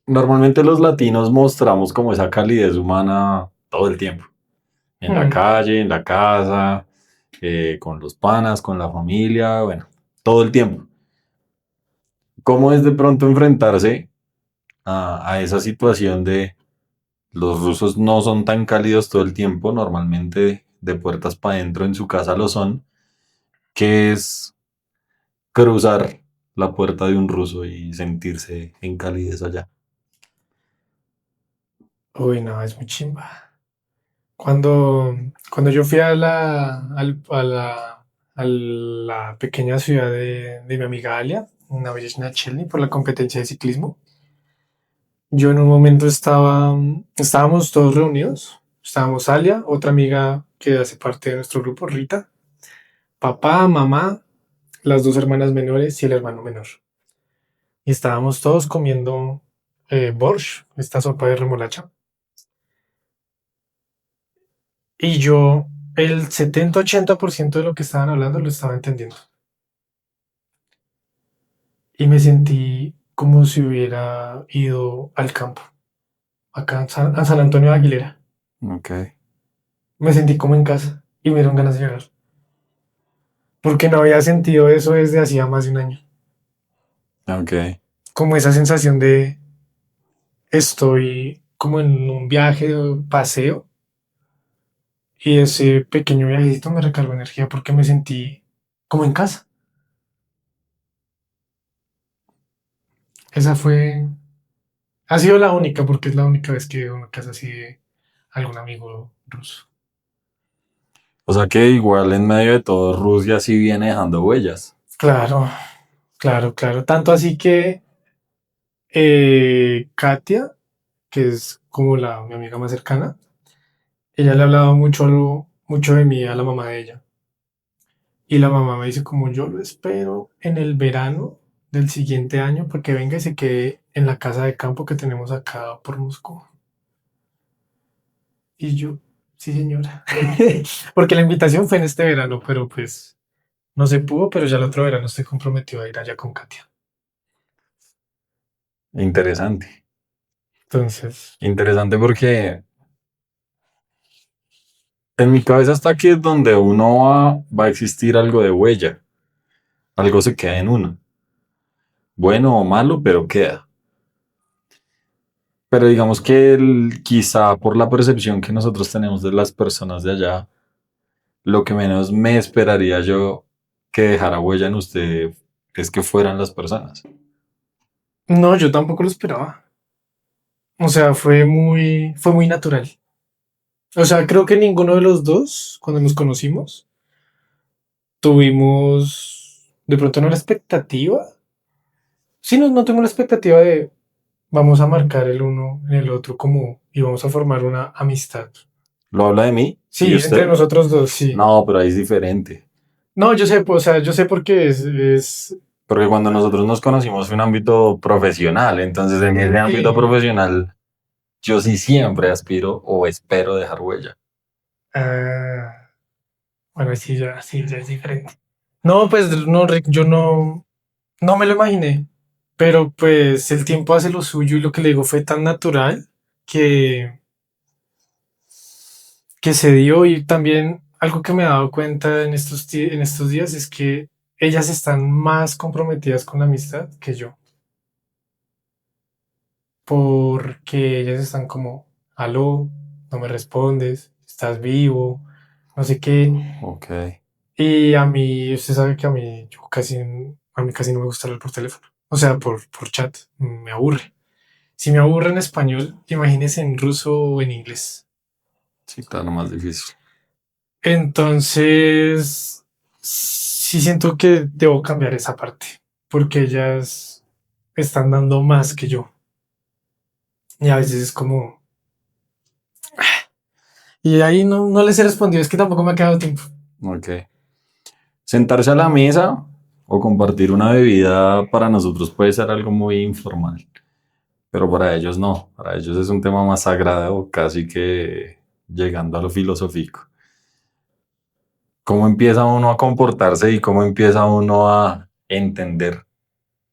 Normalmente los latinos mostramos como esa calidez humana todo el tiempo. En la Hmm. calle, en la casa, con los panas, con la familia, bueno, todo el tiempo. ¿Cómo es de pronto enfrentarse a esa situación de los rusos no son tan cálidos todo el tiempo, normalmente de puertas para adentro en su casa lo son, que es cruzar la puerta de un ruso y sentirse en calidez allá? Uy, no, es muy chimba. Cuando, cuando yo fui a la pequeña ciudad de mi amiga Alia, en Navillena Chelny, por la competencia de ciclismo, yo en un momento estábamos todos reunidos. Estábamos Alia, otra amiga que hace parte de nuestro grupo, Rita, papá, mamá, las dos hermanas menores y el hermano menor. Y estábamos todos comiendo borscht, esta sopa de remolacha. Y yo, el 70-80% de lo que estaban hablando lo estaba entendiendo. Y me sentí como si hubiera ido al campo, acá a San Antonio de Aguilera. Ok, Me sentí como en casa y me dieron ganas de llorar. Porque no había sentido eso desde hacía más de un año. ok. Como esa sensación de estoy como en un viaje o paseo y ese pequeño viajecito me recargó energía porque me sentí como en casa. Esa fue, ha sido la única porque es la única vez que he ido a una casa así de algún amigo ruso. O sea que igual en medio de todo Rusia sí viene dejando huellas. Claro, claro, claro. Tanto así que Katia, que es como mi amiga más cercana, ella le ha hablado mucho de mí a la mamá de ella. Y la mamá me dice como yo lo espero en el verano del siguiente año para que venga y se quede en la casa de campo que tenemos acá por Moscú. Y yo, sí señora. Porque la invitación fue en este verano, pero pues no se pudo, pero ya el otro verano estoy comprometido a ir allá con Katia. Interesante. Entonces, Interesante porque en mi cabeza está que donde uno va a existir algo de huella. Algo se queda en uno. Bueno o malo, pero queda. Pero digamos que quizá por la percepción que nosotros tenemos de las personas de allá, lo que menos me esperaría yo que dejara huella en usted es que fueran las personas. no, yo tampoco lo esperaba. O sea, fue muy natural. O sea, creo que ninguno de los dos, cuando nos conocimos, tuvimos de pronto no la expectativa. Sí, no tuvimos la expectativa de vamos a marcar el uno en el otro como y vamos a formar una amistad. ¿Lo habla de mí? ¿Y Sí, entre usted? nosotros dos, sí. No, pero ahí es diferente. No, yo sé, pues, o sea, yo sé por qué es Porque cuando nosotros nos conocimos fue un ámbito profesional. Entonces en ese ámbito sí. profesional yo sí siempre aspiro o espero dejar huella. Ah, bueno, sí, ya es diferente. No, pues no, Rick, yo no me lo imaginé. Pero pues el tiempo hace lo suyo y lo que le digo fue tan natural que, que se dio y también algo que me he dado cuenta en estos días es que ellas están más comprometidas con la amistad que yo, porque ellas están como, aló, no me respondes, estás vivo, no sé qué. Ok. Y a mí, usted sabe que a mí casi no me gusta hablar por teléfono, o sea, por chat, me aburre. Si me aburre en español, imagínese en ruso o en inglés. Sí, claro, más difícil. Entonces, sí siento que debo cambiar esa parte, porque ellas están dando más que yo. Y a veces es como... Y ahí no les he respondido, es que tampoco me ha quedado tiempo. Ok. Sentarse a la mesa o compartir una bebida para nosotros puede ser algo muy informal, pero para ellos no. Para ellos es un tema más sagrado, casi que llegando a lo filosófico. ¿Cómo empieza uno a comportarse y cómo empieza uno a entender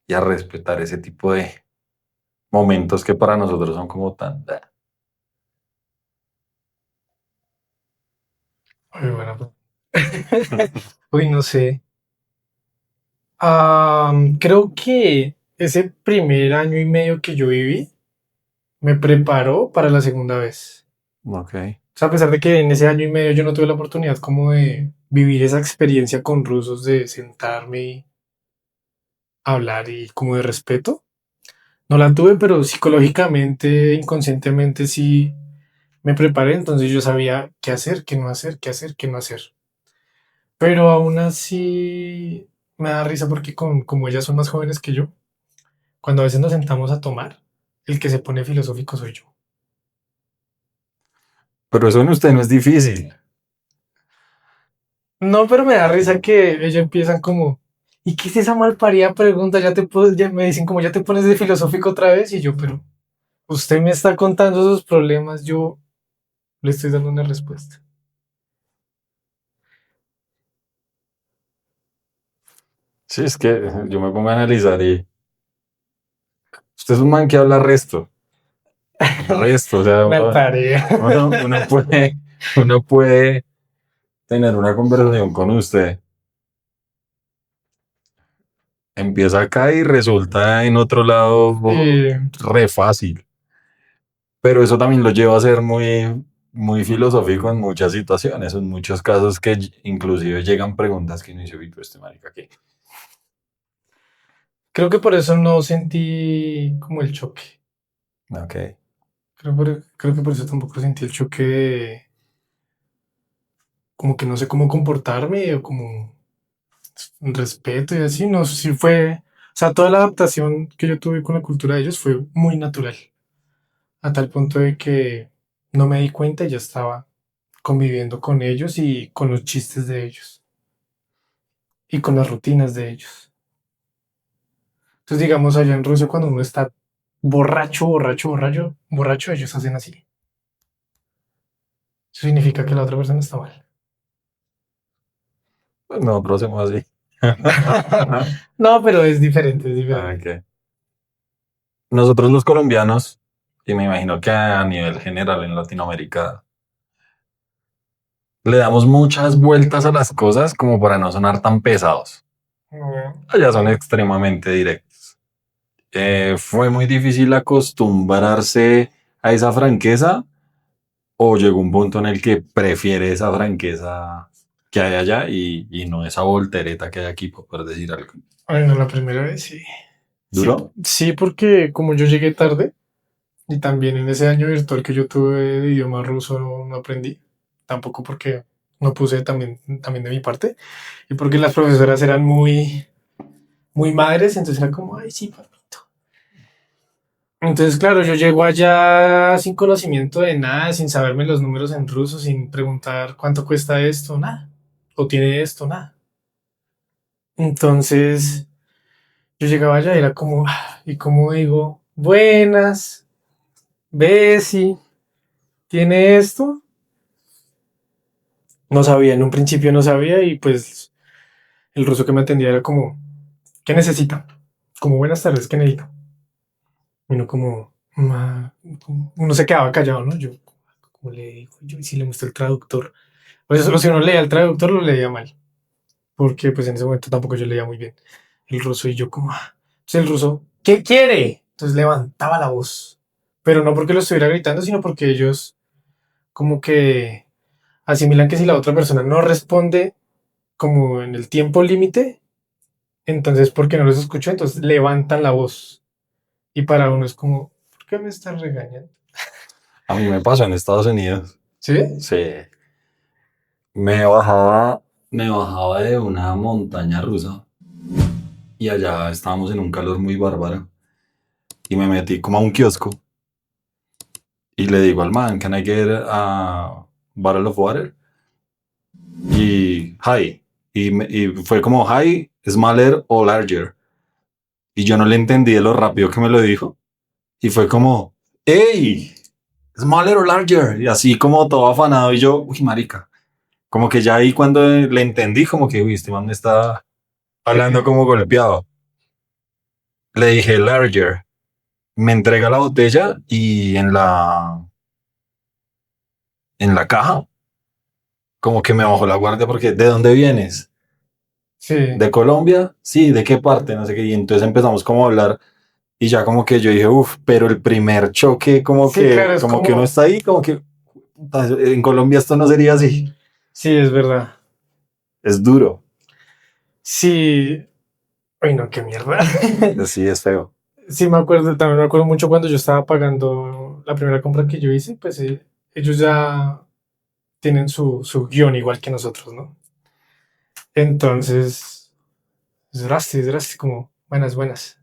y a respetar ese tipo de momentos que para nosotros son como tan... Uy, bueno. Uy, no sé. Creo que ese primer año y medio que yo viví me preparó para la segunda vez. Ok. O sea, a pesar de que en ese año y medio yo no tuve la oportunidad como de vivir esa experiencia con rusos, de sentarme y hablar y como de respeto, no la tuve, pero psicológicamente, inconscientemente sí me preparé, entonces yo sabía qué hacer, qué no hacer, qué hacer, qué no hacer. Pero aún así me da risa porque como ellas son más jóvenes que yo, cuando a veces nos sentamos a tomar, el que se pone filosófico soy yo. Pero eso en usted no es difícil. No, pero me da risa que ellos empiezan como, ¿y qué es esa malparida pregunta? Ya me dicen como, ya te pones de filosófico otra vez y yo, pero usted me está contando sus problemas, yo le estoy dando una respuesta. Sí, es que yo me pongo a analizar y usted es un man que habla resto. Resto, o sea, Malparida. uno puede tener una conversación con usted. Empieza acá y resulta en otro lado Sí, re fácil. Pero eso también lo lleva a ser muy, muy filosófico en muchas situaciones, en muchos casos que inclusive llegan preguntas que no hizo Vito este marica aquí. creo que por eso no sentí como el choque. Ok. Creo que por eso tampoco sentí el choque de como que no sé cómo comportarme o como respeto y así. No, sí fue, o sea, toda la adaptación que yo tuve con la cultura de ellos fue muy natural, a tal punto de que no me di cuenta y ya estaba conviviendo con ellos y con los chistes de ellos y con las rutinas de ellos. Entonces, digamos, allá en Rusia, cuando uno está borracho, ellos hacen así. Eso significa que la otra persona está mal. Pues nosotros hacemos así. No, pero es diferente, es diferente. Ok. Nosotros los colombianos, y me imagino que a nivel general en Latinoamérica, le damos muchas vueltas a las cosas como para no sonar tan pesados. No. Allá son extremadamente directos. ¿Fue muy difícil acostumbrarse a esa franqueza o llegó un punto en el que prefiere esa franqueza que hay allá y no esa voltereta que hay aquí, por decir algo? Bueno, la primera vez sí. Sí, ¿Duro? sí, porque como yo llegué tarde y también en ese año virtual que yo tuve de idioma ruso no aprendí, tampoco porque no puse también de mi parte y porque las profesoras eran muy madres, entonces era como, ay, sí, papito. Entonces, claro, yo llego allá sin conocimiento de nada, sin saberme los números en ruso, sin preguntar cuánto cuesta esto, nada, o tiene esto, nada. Entonces, yo llegaba allá y era como, y como digo, buenas, Bessie, ¿tiene esto? No sabía, en un principio no sabía y pues el ruso que me atendía era como, ¿qué necesita? Como buenas tardes, ¿qué necesita? Y uno como, uno se quedaba callado, ¿no? Yo, como le digo, yo y si le muestro el traductor. Pues solo si uno leía el traductor lo leía mal, porque pues en ese momento tampoco yo leía muy bien el ruso y yo como, entonces el ruso, ¿qué quiere? Entonces levantaba la voz, pero no porque lo estuviera gritando, sino porque ellos como que asimilan que si la otra persona no responde como en el tiempo límite, entonces porque no los escucho, entonces levantan la voz. Y para uno es como, ¿por qué me están regañando? A mí me pasó en Estados Unidos. ¿Sí? Sí. me bajaba de una montaña rusa y allá estábamos en un calor muy bárbaro y me metí como a un kiosco y le digo al man, can I get a bottle of water? Y hi. Y fue como hi, smaller o larger. Y yo no le entendí de lo rápido que me lo dijo. Y fue como, hey, smaller or larger. Y así como todo afanado. Y yo, uy, marica. Como que ya ahí cuando le entendí, como que, uy, este man me está hablando como golpeado. Le dije larger. Me entrega la botella y en la caja, como que me bajó la guardia porque, ¿de dónde vienes? Sí, ¿De Colombia? Sí, ¿de qué parte? No sé qué. Y entonces empezamos como a hablar y ya como que yo dije, uff, pero el primer choque sí, claro, es como que uno como, está ahí, como que puta, en Colombia esto no sería así. sí, es verdad. Es duro. Sí, ay no, qué mierda. Así es feo. Sí, me acuerdo, también me acuerdo mucho cuando yo estaba pagando la primera compra que yo hice, pues ellos ya tienen su guión igual que nosotros, ¿no? Entonces, es drastic, como buenas, buenas.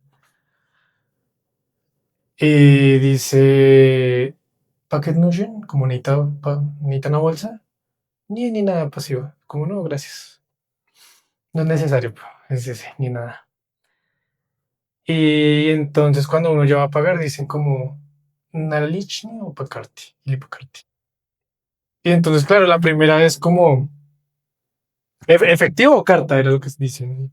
Y dice, Packet Notion, como necesita una bolsa, ni nada pasiva, como no, gracias. No es necesario, es ese, ni nada. Y entonces cuando uno ya va a pagar, dicen como, ¿Nalichni o Pacarti? Y Pacarti. Y entonces, claro, la primera es como, ¿efectivo o carta? Era lo que dicen.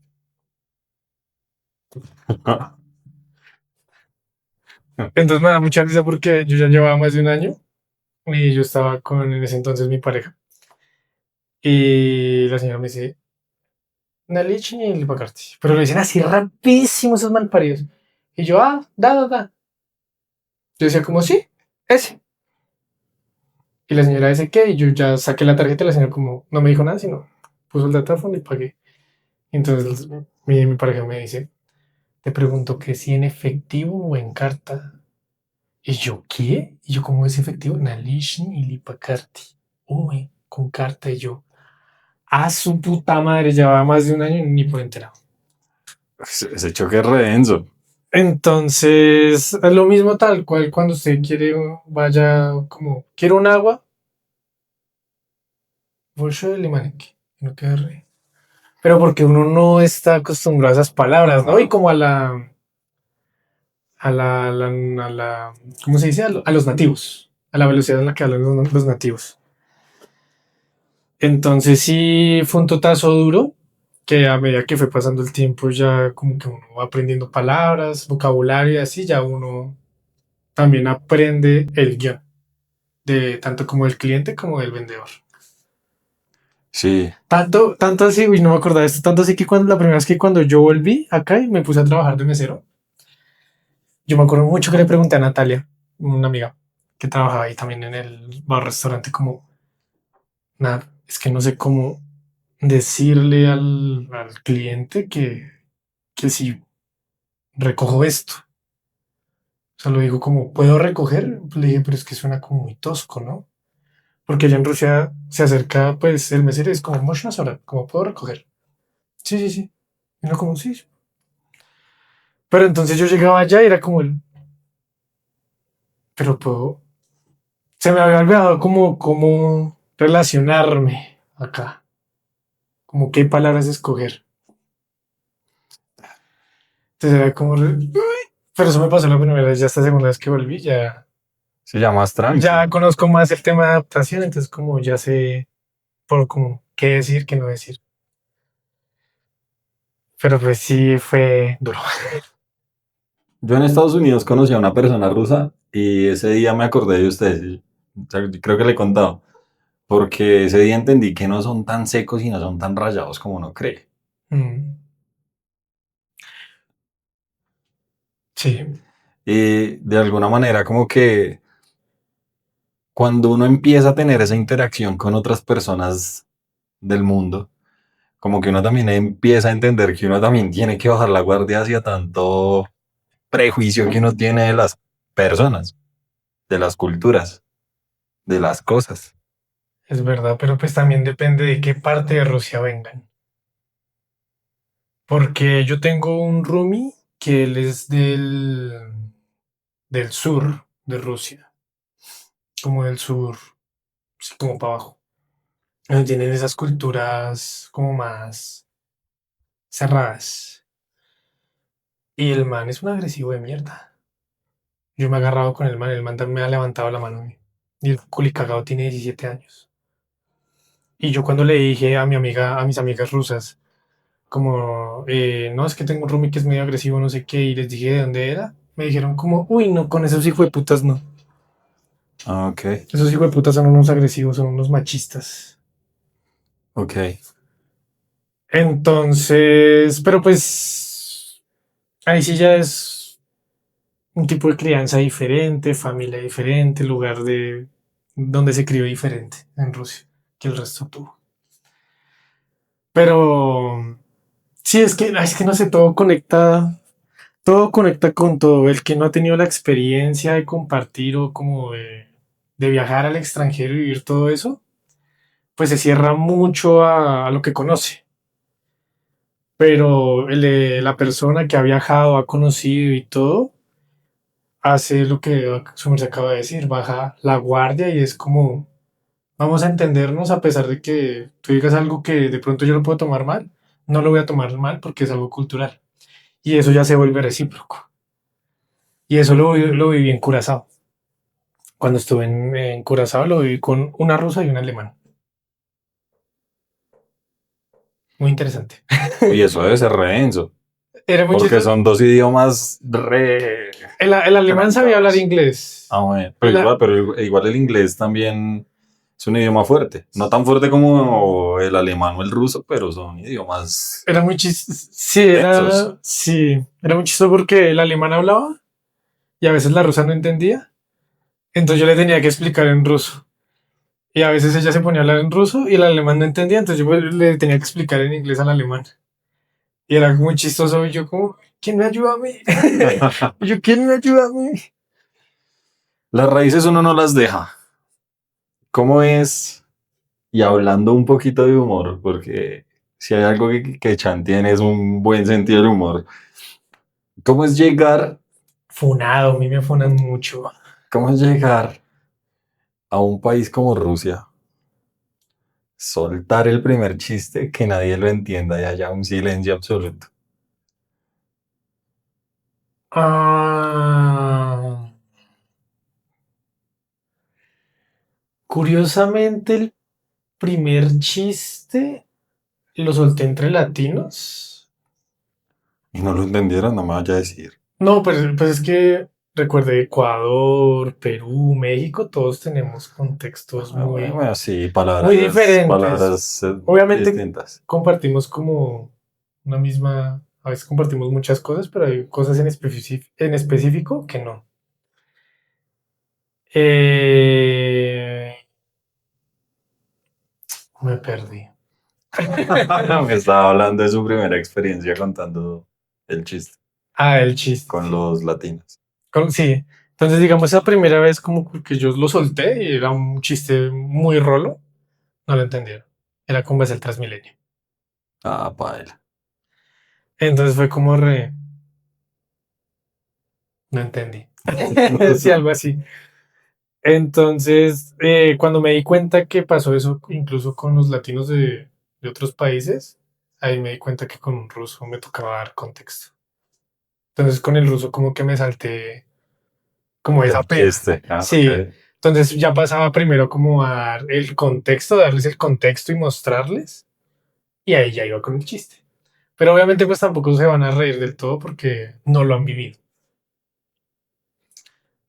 Entonces me da mucha risa porque yo ya llevaba más de un año y yo estaba con en ese entonces mi pareja. Y la señora me dice, Nalich y el Bacardi. Pero lo dicen así rapidísimo esos malparidos. Y yo, da. Yo decía, como, sí, ese. Y la señora dice, ¿qué? Y yo ya saqué la tarjeta y la señora como, no me dijo nada, sino puso el datáfono y pagué. Y entonces mi pareja me dice, te pregunto que si en efectivo o en carta. Y yo, ¿qué? Y yo, ¿cómo es efectivo? Nalishni y Lipacarti. Uy, con carta. Y yo, a su puta madre, llevaba más de un año y ni por enterado. Ese choque es re denso. Entonces, es lo mismo tal cual cuando usted quiere, vaya como, quiero un agua, bolso de limaneque, y no queda re. Pero porque uno no está acostumbrado a esas palabras, ¿no? Y como a la, ¿cómo se dice? A los nativos, a la velocidad en la que hablan los nativos. Entonces sí fue un totazo duro, que a medida que fue pasando el tiempo ya como que uno va aprendiendo palabras, vocabulario y así, ya uno también aprende el guión, de tanto como del cliente como del vendedor. Sí. Tanto así, uy, no me acordaba de esto, tanto así que cuando la primera vez que cuando yo volví acá y me puse a trabajar de mesero, yo me acuerdo mucho que le pregunté a Natalia, una amiga que trabajaba ahí también en el bar restaurante, como, nada, es que no sé cómo decirle al cliente que si recojo esto. O sea, lo digo como, ¿puedo recoger? Le dije, pero es que suena como muy tosco, ¿no? Porque allá en Rusia se acerca, pues, el mesero y es como, muchas horas, como, ¿puedo recoger? Sí, sí, sí. Y no como, sí. Pero entonces yo llegaba allá y era como el, pero puedo, se me había olvidado cómo relacionarme acá, como qué palabras escoger. Entonces era como, pero eso me pasó la primera vez, ya esta segunda vez que volví, Se llama más tranqui. ya conozco más el tema de adaptación, entonces como ya sé por como qué decir, qué no decir. Pero pues sí fue duro. Yo en Estados Unidos conocí a una persona rusa y ese día me acordé de ustedes. O sea, creo que le he contado. Porque ese día entendí que no son tan secos y no son tan rayados como uno cree. Mm, sí, Y de alguna manera como que cuando uno empieza a tener esa interacción con otras personas del mundo, como que uno también empieza a entender que uno también tiene que bajar la guardia hacia tanto prejuicio que uno tiene de las personas, de las culturas, de las cosas. Es verdad, pero pues también depende de qué parte de Rusia vengan. Porque yo tengo un roomie que él es del sur de Rusia, como del sur, sí, como para abajo. Donde tienen esas culturas como más cerradas. Y el man es un agresivo de mierda. Yo me he agarrado con el man también me ha levantado la mano a mí. Y el culicagado tiene 17 años. Y yo cuando le dije a mi amiga, a mis amigas rusas, como, no, es que tengo un roomie que es medio agresivo, no sé qué, y les dije de dónde era, me dijeron como, uy, no, con esos hijos de putas no. Ah, ok, Esos hijos de putas son unos agresivos, son unos machistas. ok. Entonces, pero pues, ahí sí ya es un tipo de crianza diferente, familia diferente, lugar de donde se crió diferente en Rusia que el resto tuvo. Pero sí, es que no sé, todo conecta con todo. El que no ha tenido la experiencia de compartir o como de viajar al extranjero y vivir todo eso, pues se cierra mucho a lo que conoce. Pero la persona que ha viajado, ha conocido y todo, hace lo que su merced acaba de decir, baja la guardia y es como, vamos a entendernos a pesar de que tú digas algo que de pronto yo lo puedo tomar mal, no lo voy a tomar mal porque es algo cultural. Y eso ya se vuelve recíproco. Y eso lo viví en Curazao. Cuando estuve en Curazao lo viví con una rusa y un alemán. Muy interesante. Y eso debe ser re denso, Era muy porque chistoso. son dos idiomas re... El alemán sabía hablar inglés. Ah, bueno, pero La- igual el inglés también es un idioma fuerte. No tan fuerte como el alemán o el ruso, pero son idiomas Era muy chistoso. densos. Sí, era muy chistoso porque el alemán hablaba y a veces la rusa no entendía. Entonces yo le tenía que explicar en ruso. Y a veces ella se ponía a hablar en ruso y el alemán no entendía. Entonces yo pues, le tenía que explicar en inglés al alemán. Y era muy chistoso. Y yo como, ¿quién me ayuda a mí? Y yo, ¿quién me ayuda a mí? Las raíces uno no las deja. ¿Cómo es? Y hablando un poquito de humor, porque si hay algo que Chan tiene es un buen sentido del humor. ¿Cómo es llegar, Funado, a mí me funan mucho. cómo es llegar a un país como Rusia, soltar el primer chiste, que nadie lo entienda y haya un silencio absoluto? Ah, curiosamente, el primer chiste lo solté entre latinos. Y no lo entendieron, no me vaya a decir. No, pues es que recuerde Ecuador, Perú, México, todos tenemos contextos Ah, bueno, muy, bueno, sí, muy diferentes. palabras Obviamente distintas. compartimos como una misma, a veces compartimos muchas cosas, pero hay cosas en específico que no. Eh, Me perdí. Me estaba hablando de su primera experiencia contando el chiste Ah, el chiste. con los latinos. Sí. Entonces, digamos, esa primera vez como que yo lo solté y era un chiste muy rolo, no lo entendieron. Era como es el Transmilenio. Ah, paila. Entonces fue como no entendí. Sí, algo así. Entonces, cuando me di cuenta que pasó eso incluso con los latinos de otros países, ahí me di cuenta que con un ruso me tocaba dar contexto. Entonces, con el ruso como que me salté como esa El pena. chiste. Ah, Sí. ok. Entonces ya pasaba primero como a dar el contexto, darles el contexto y mostrarles, y ahí ya iba con el chiste. Pero obviamente pues tampoco se van a reír del todo porque no lo han vivido.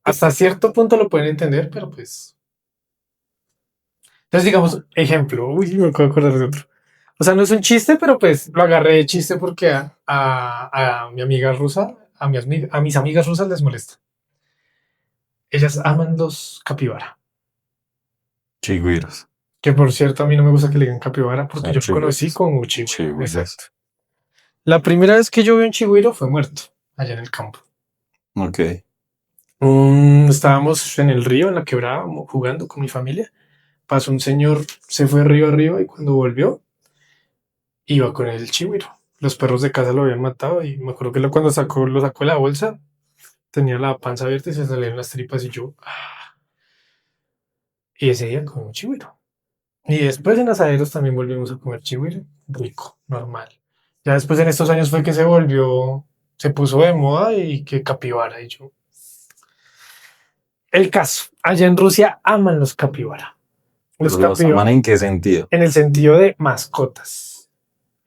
Hasta cierto punto lo pueden entender, pero pues... Entonces digamos, ejemplo, uy, me acabo de acordar de otro. O sea, no es un chiste, pero pues lo agarré de chiste porque a mi amiga rusa, a mis amigas rusas les molesta. Ellas aman los capibara. Chigüiros. Que por cierto, a mí no me gusta que le digan capibara porque Ah, yo lo conocí chigüiros. como un chigüiro. Chigüiros. Exacto. La primera vez que yo vi un chigüiro fue muerto, allá en el campo. Ok. Estábamos en el río, en la quebrada, jugando con mi familia. pasó un señor, se fue río arriba y cuando volvió, iba con el chigüiro. Los perros de casa lo habían matado y me acuerdo que cuando lo sacó de la bolsa, tenía la panza abierta y se salían las tripas y yo, y ese día comí un chigüiro. Y después en asaderos también volvimos a comer chigüiro, rico, normal. Ya después en estos años fue que se puso de moda y que capibara y yo. El caso, allá en Rusia aman los capibara. ¿Los aman en qué sentido? En el sentido de mascotas.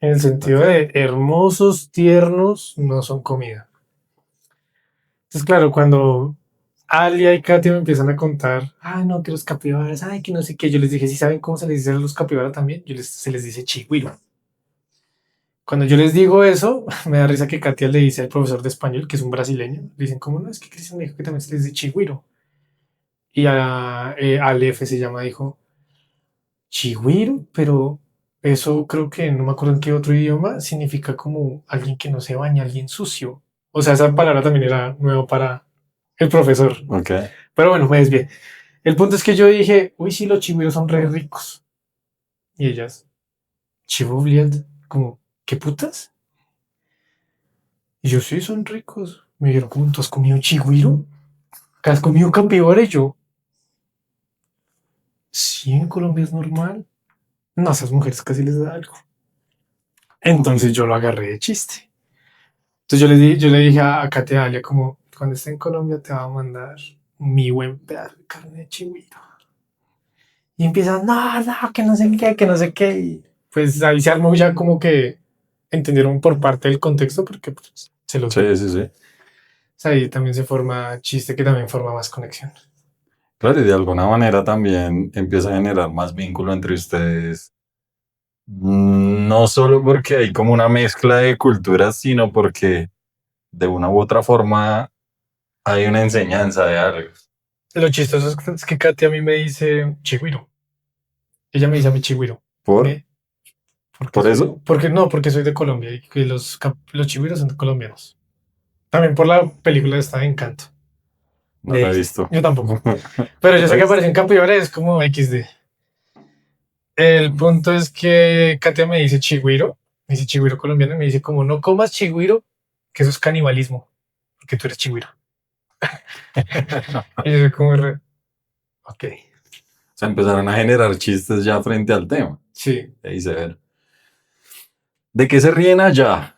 En el sentido de hermosos, tiernos, no son comida. Entonces, claro, cuando Alia y Katia me empiezan a contar, no, que los capibaras, que no sé qué, yo les dije, ¿sí saben cómo se les dice a los capibaras también? Se les dice chigüiro. Cuando yo les digo eso, me da risa que Katia le dice al profesor de español, que es un brasileño, le dicen, ¿cómo no? Es que Cristian me dijo que también se les dice chigüiro. Y al F se llama, dijo, chigüiro, pero eso creo que no me acuerdo en qué otro idioma significa como alguien que no se baña, alguien sucio. O sea, esa palabra también era nuevo para el profesor. Okay. Pero bueno, me desvié. El punto es que yo dije, uy, sí, los chigüiros son re ricos. Y ellas, chivubliad, como, ¿qué putas? Y yo, sí, son ricos. Me dijeron, ¿cómo tú has comido chigüiro? ¿Que has comido capibara? Y yo, sí, en Colombia es normal. No, a esas mujeres casi les da algo. Entonces yo lo agarré de chiste. Entonces yo le dije a Katia Alia como, cuando esté en Colombia te va a mandar mi buen pedazo de carne de chigüiro. Y empiezan, no, que no sé qué, que no sé qué. Y pues ahí se armó ya como que entendieron por parte del contexto porque pues, se los... Sí. O sea, ahí también se forma chiste que también forma más conexión. Claro, y de alguna manera también empieza a generar más vínculo entre ustedes. No solo porque hay como una mezcla de culturas, sino porque de una u otra forma hay una enseñanza de algo. Lo chistoso es que Katia a mí me dice chigüiro. Ella me dice a mí chigüiro. ¿Por eso? Porque soy de Colombia y que los chigüiros son colombianos. También por la película esta de Encanto. No la he visto. Yo tampoco. Pero yo sé que aparece en capibara, es como XD. El punto es que Katia me dice chigüiro colombiano, y me dice como no comas chigüiro, que eso es canibalismo, porque tú eres chigüiro. Y yo soy como ok. Se empezaron a generar chistes ya frente al tema. Sí. Ahí se ve. ¿De qué se ríen allá?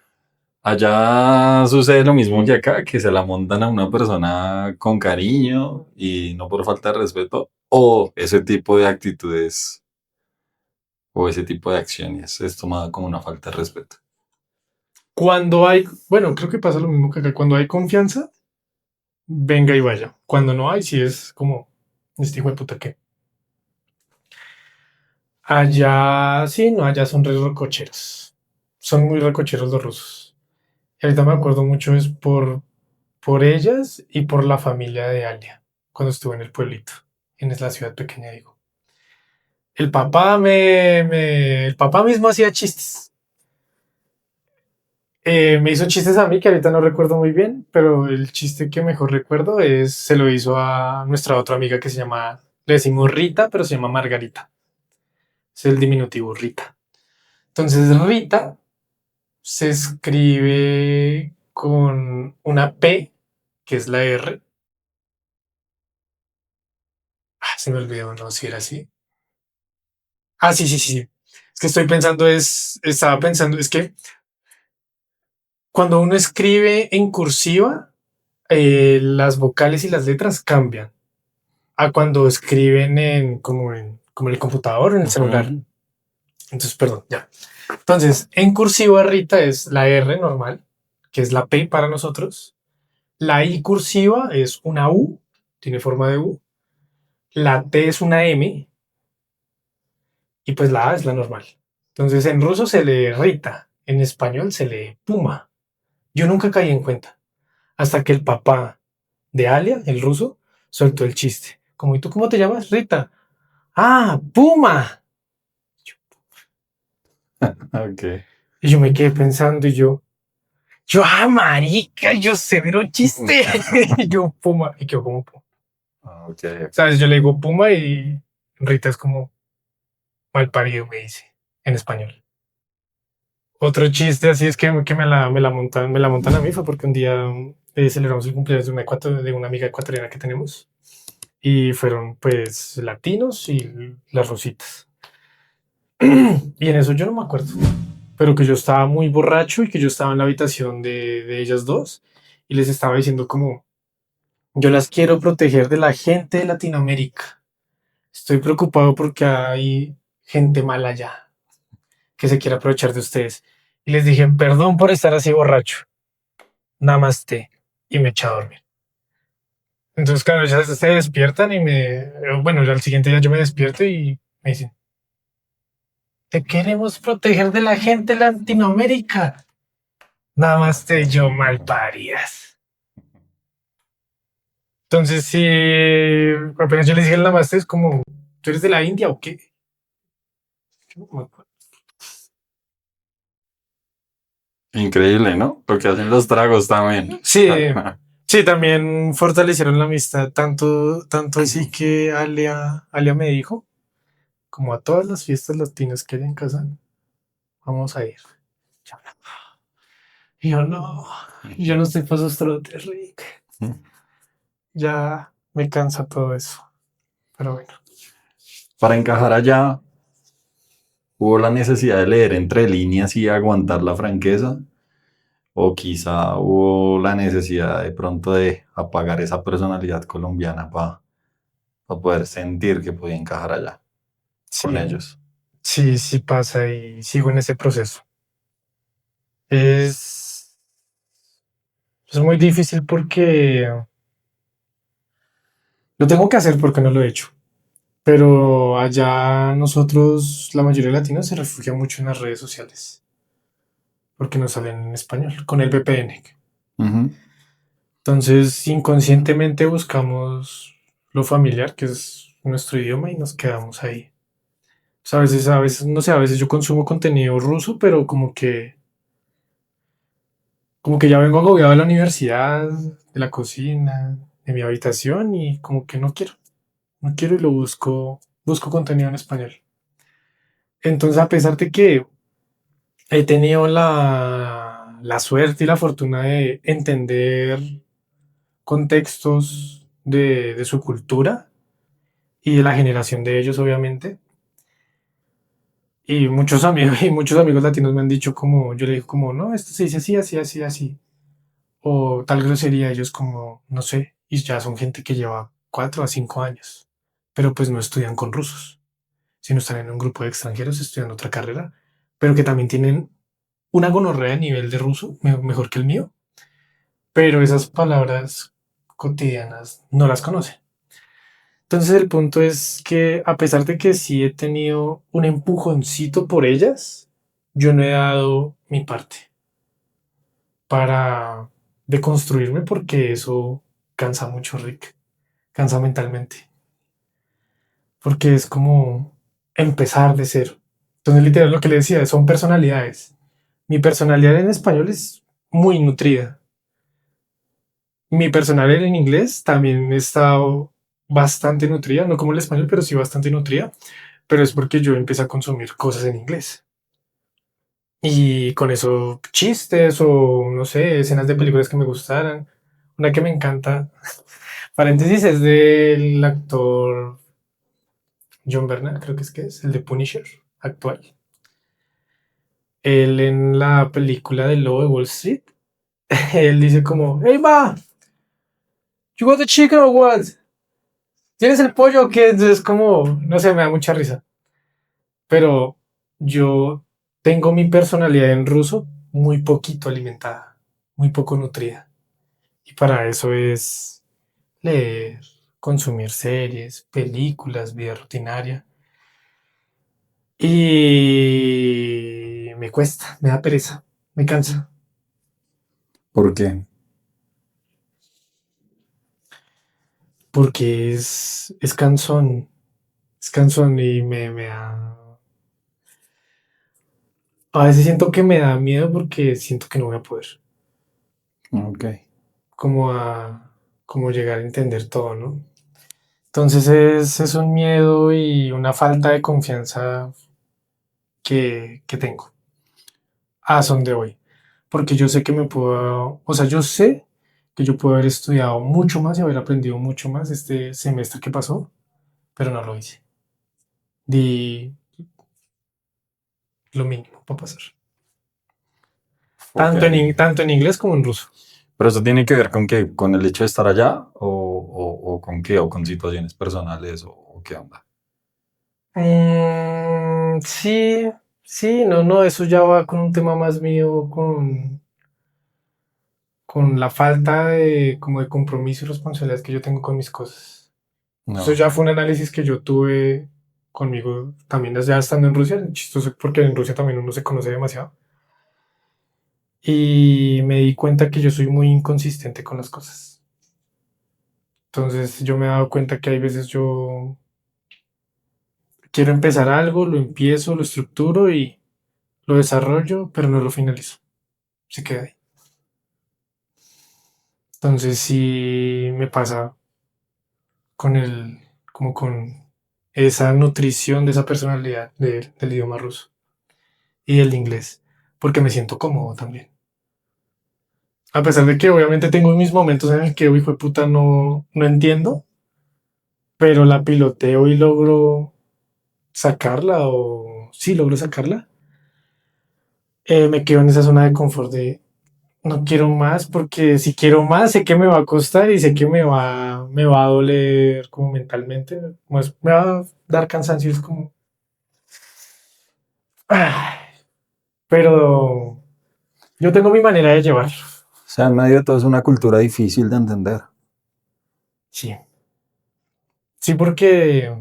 Allá sucede lo mismo que acá, que se la montan a una persona con cariño y no por falta de respeto, o ese tipo de actitudes o ese tipo de acciones es tomada como una falta de respeto. Cuando hay, bueno, creo que pasa lo mismo que acá, cuando hay confianza, venga y vaya. Cuando no hay, sí es como, este hijo de puta que. Allá, sí, no, allá son re recocheros. Son muy recocheros los rusos. Y ahorita me acuerdo mucho es por ellas y por la familia de Alia, cuando estuve en el pueblito, en la ciudad pequeña, digo. El papá mismo hacía chistes. Me hizo chistes a mí que ahorita no recuerdo muy bien, pero el chiste que mejor recuerdo se lo hizo a nuestra otra amiga que se llama, le decimos Rita, pero se llama Margarita. Es el diminutivo Rita. Entonces Rita se escribe con una P, que es la R. Se me olvidó, no, si era así. Sí. Es que estaba pensando, es que cuando uno escribe en cursiva, las vocales y las letras cambian a cuando escriben como en el computador o en el celular. Entonces, perdón, ya. Entonces, en cursiva Rita es la R normal, que es la P para nosotros. La I cursiva es una U, tiene forma de U. La T es una M y pues la A es la normal. Entonces, en ruso se lee Rita, en español se lee Puma. Yo nunca caí en cuenta hasta que el papá de Alia, el ruso, soltó el chiste. Como, ¿y tú cómo te llamas? Rita. ¡Ah, Puma! Okay. Y yo me quedé pensando marica, yo severo chiste. Y yo, Puma. Y yo como Puma. Okay. ¿Sabes? Yo le digo Puma y Rita es como mal parido, me dice, en español. Otro chiste así es que me la montan a mí fue porque un día celebramos el cumpleaños de una amiga ecuatoriana que tenemos y fueron pues latinos y las rositas. Y en eso yo no me acuerdo, pero que yo estaba muy borracho y que yo estaba en la habitación de ellas dos y les estaba diciendo como, yo las quiero proteger de la gente de Latinoamérica. Estoy preocupado porque hay gente mala allá que se quiere aprovechar de ustedes. Y les dije, perdón por estar así borracho. Namaste. Y me eché a dormir. Entonces, claro, ya se despiertan y bueno, ya al siguiente día yo me despierto y me dicen, te queremos proteger de la gente de Latinoamérica. Namaste, yo mal paridas. Entonces, sí, apenas yo les dije el namaste, es como, ¿tú eres de la India o qué? No me acuerdo. Increíble, ¿no? Lo que hacen los tragos también. Sí, sí, también fortalecieron la amistad, tanto así que Alia me dijo, como a todas las fiestas latinas que hay en casa, vamos a ir. Y yo no estoy para esos trotes, Rick. Ya me cansa todo eso. Pero bueno. Para encajar allá, hubo la necesidad de leer entre líneas y aguantar la franqueza. O quizá hubo la necesidad de pronto de apagar esa personalidad colombiana para poder sentir que podía encajar allá con Sí, ellos. sí pasa y sigo en ese proceso. Es, es muy difícil porque lo tengo que hacer porque no lo he hecho. Pero allá nosotros, la mayoría de latinos, se refugia mucho en las redes sociales. Porque no salen en español, con el VPN. Ujú. Entonces, inconscientemente buscamos lo familiar, que es nuestro idioma, y nos quedamos ahí. O sea, a veces, no sé, a veces yo consumo contenido ruso, pero como que ya vengo agobiado de la universidad, de la cocina, de mi habitación, y como que no quiero y lo busco contenido en español. Entonces, a pesar de que he tenido la suerte y la fortuna de entender contextos de su cultura y de la generación de ellos, obviamente. Y muchos amigos y muchos amigos latinos me han dicho como, yo le digo como, no, esto se dice así, así, así, así. O tal grosería, ellos como, no sé. Y ya son gente que lleva 4 a 5 años. Pero pues no estudian con rusos, sino están en un grupo de extranjeros estudiando otra carrera, pero que también tienen una gonorrea a nivel de ruso, mejor que el mío. Pero esas palabras cotidianas no las conocen. Entonces el punto es que a pesar de que sí he tenido un empujoncito por ellas, yo no he dado mi parte para deconstruirme porque eso cansa mucho, Rick. Cansa mentalmente. Porque es como empezar de cero. Entonces literal lo que le decía, son personalidades. Mi personalidad en español es muy nutrida. Mi personalidad en inglés también he estado bastante nutrida, no como el español, pero sí bastante nutrida. Pero es porque yo empecé a consumir cosas en inglés. Y con eso, chistes o no sé, escenas de películas que me gustaran. Una que me encanta, paréntesis, es del actor John Bernal, creo que es el de Punisher actual. Él en la película del Lobo de Wall Street, él dice como, hey ma, you got the chicken or what? ¿Tienes el pollo o qué? Entonces como, no sé, me da mucha risa. Pero yo tengo mi personalidad en ruso muy poquito alimentada, muy poco nutrida. Y para eso es leer, consumir series, películas, vida rutinaria. Y me cuesta, me da pereza, me cansa. ¿Por qué? Porque es cansón y me da... A veces siento que me da miedo porque siento que no voy a poder. Ok. Como como llegar a entender todo, ¿no? Entonces es un miedo y una falta de confianza que tengo a son de hoy. Porque yo sé que me puedo, o sea, yo sé que yo puedo haber estudiado mucho más y haber aprendido mucho más este semestre que pasó, pero no lo hice. Di lo mínimo para pasar. Ok. Tanto en inglés como en ruso. Pero eso tiene que ver con qué, con el hecho de estar allá o con qué, o con situaciones personales o qué onda. Sí, sí, no, no, eso ya va con un tema más mío, con la falta de, como de compromiso y responsabilidad que yo tengo con mis cosas. Eso No. ya fue un análisis que yo tuve conmigo también ya estando en Rusia, chistoso porque en Rusia también uno se conoce demasiado. Y me di cuenta que yo soy muy inconsistente con las cosas. Entonces yo me he dado cuenta que hay veces yo quiero empezar algo, lo empiezo, lo estructuro y lo desarrollo, pero no lo finalizo. Se queda ahí. Entonces sí me pasa con como con esa nutrición de esa personalidad del idioma ruso y del inglés, porque me siento cómodo también. A pesar de que obviamente tengo mis momentos en el que, hijo de puta, no entiendo, pero la piloteo y logro sacarla o sí logro sacarla. Me quedo en esa zona de confort de no quiero más porque si quiero más sé que me va a costar y sé que me va a doler como mentalmente, pues me va a dar cansancio, es como, ah, pero yo tengo mi manera de llevar. O sea, en medio de todo es una cultura difícil de entender. Sí, sí, porque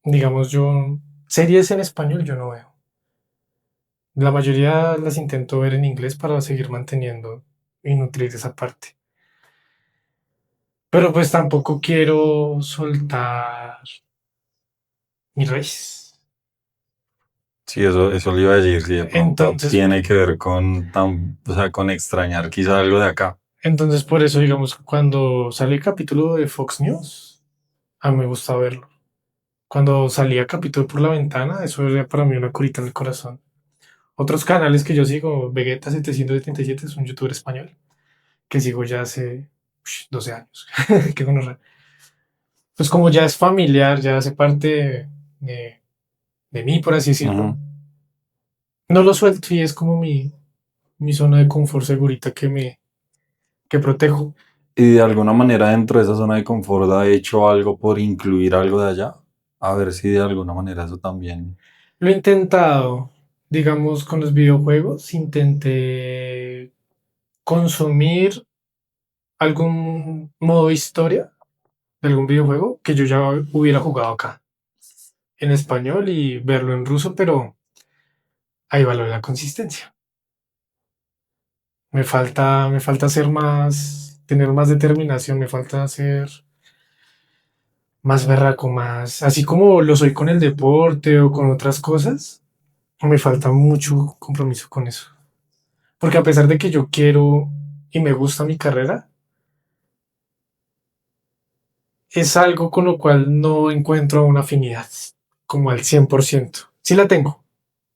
digamos yo series en español yo no veo. La mayoría las intento ver en inglés para seguir manteniendo y nutrir esa parte. Pero pues tampoco quiero soltar mi raíz. Sí, eso le iba a decir, si de pronto Entonces, tiene que ver con, o sea, con extrañar quizá algo de acá. entonces por eso, digamos, cuando sale el capítulo de Fox News, a mí me gusta verlo. Cuando salía capítulo por la ventana, eso era para mí una curita en el corazón. Otros canales que yo sigo, Vegeta777 es un youtuber español que sigo ya hace 12 años. Qué gonorrea. Pues como ya es familiar, ya hace parte de mí, por así decirlo, Ujú. no lo suelto y es como mi zona de confort segurita que protejo. Y de alguna manera dentro de esa zona de confort ha hecho algo por incluir algo de allá. A ver si de alguna manera eso también. Lo he intentado, digamos, con los videojuegos, intenté consumir algún modo historia de algún videojuego que yo ya hubiera jugado acá en español y verlo en ruso, pero ahí va lo de la consistencia. Me falta ser más, tener más determinación, me falta ser más berraco, más, así como lo soy con el deporte o con otras cosas, me falta mucho compromiso con eso. Porque a pesar de que yo quiero y me gusta mi carrera, es algo con lo cual no encuentro una afinidad como al 100%. Sí la tengo,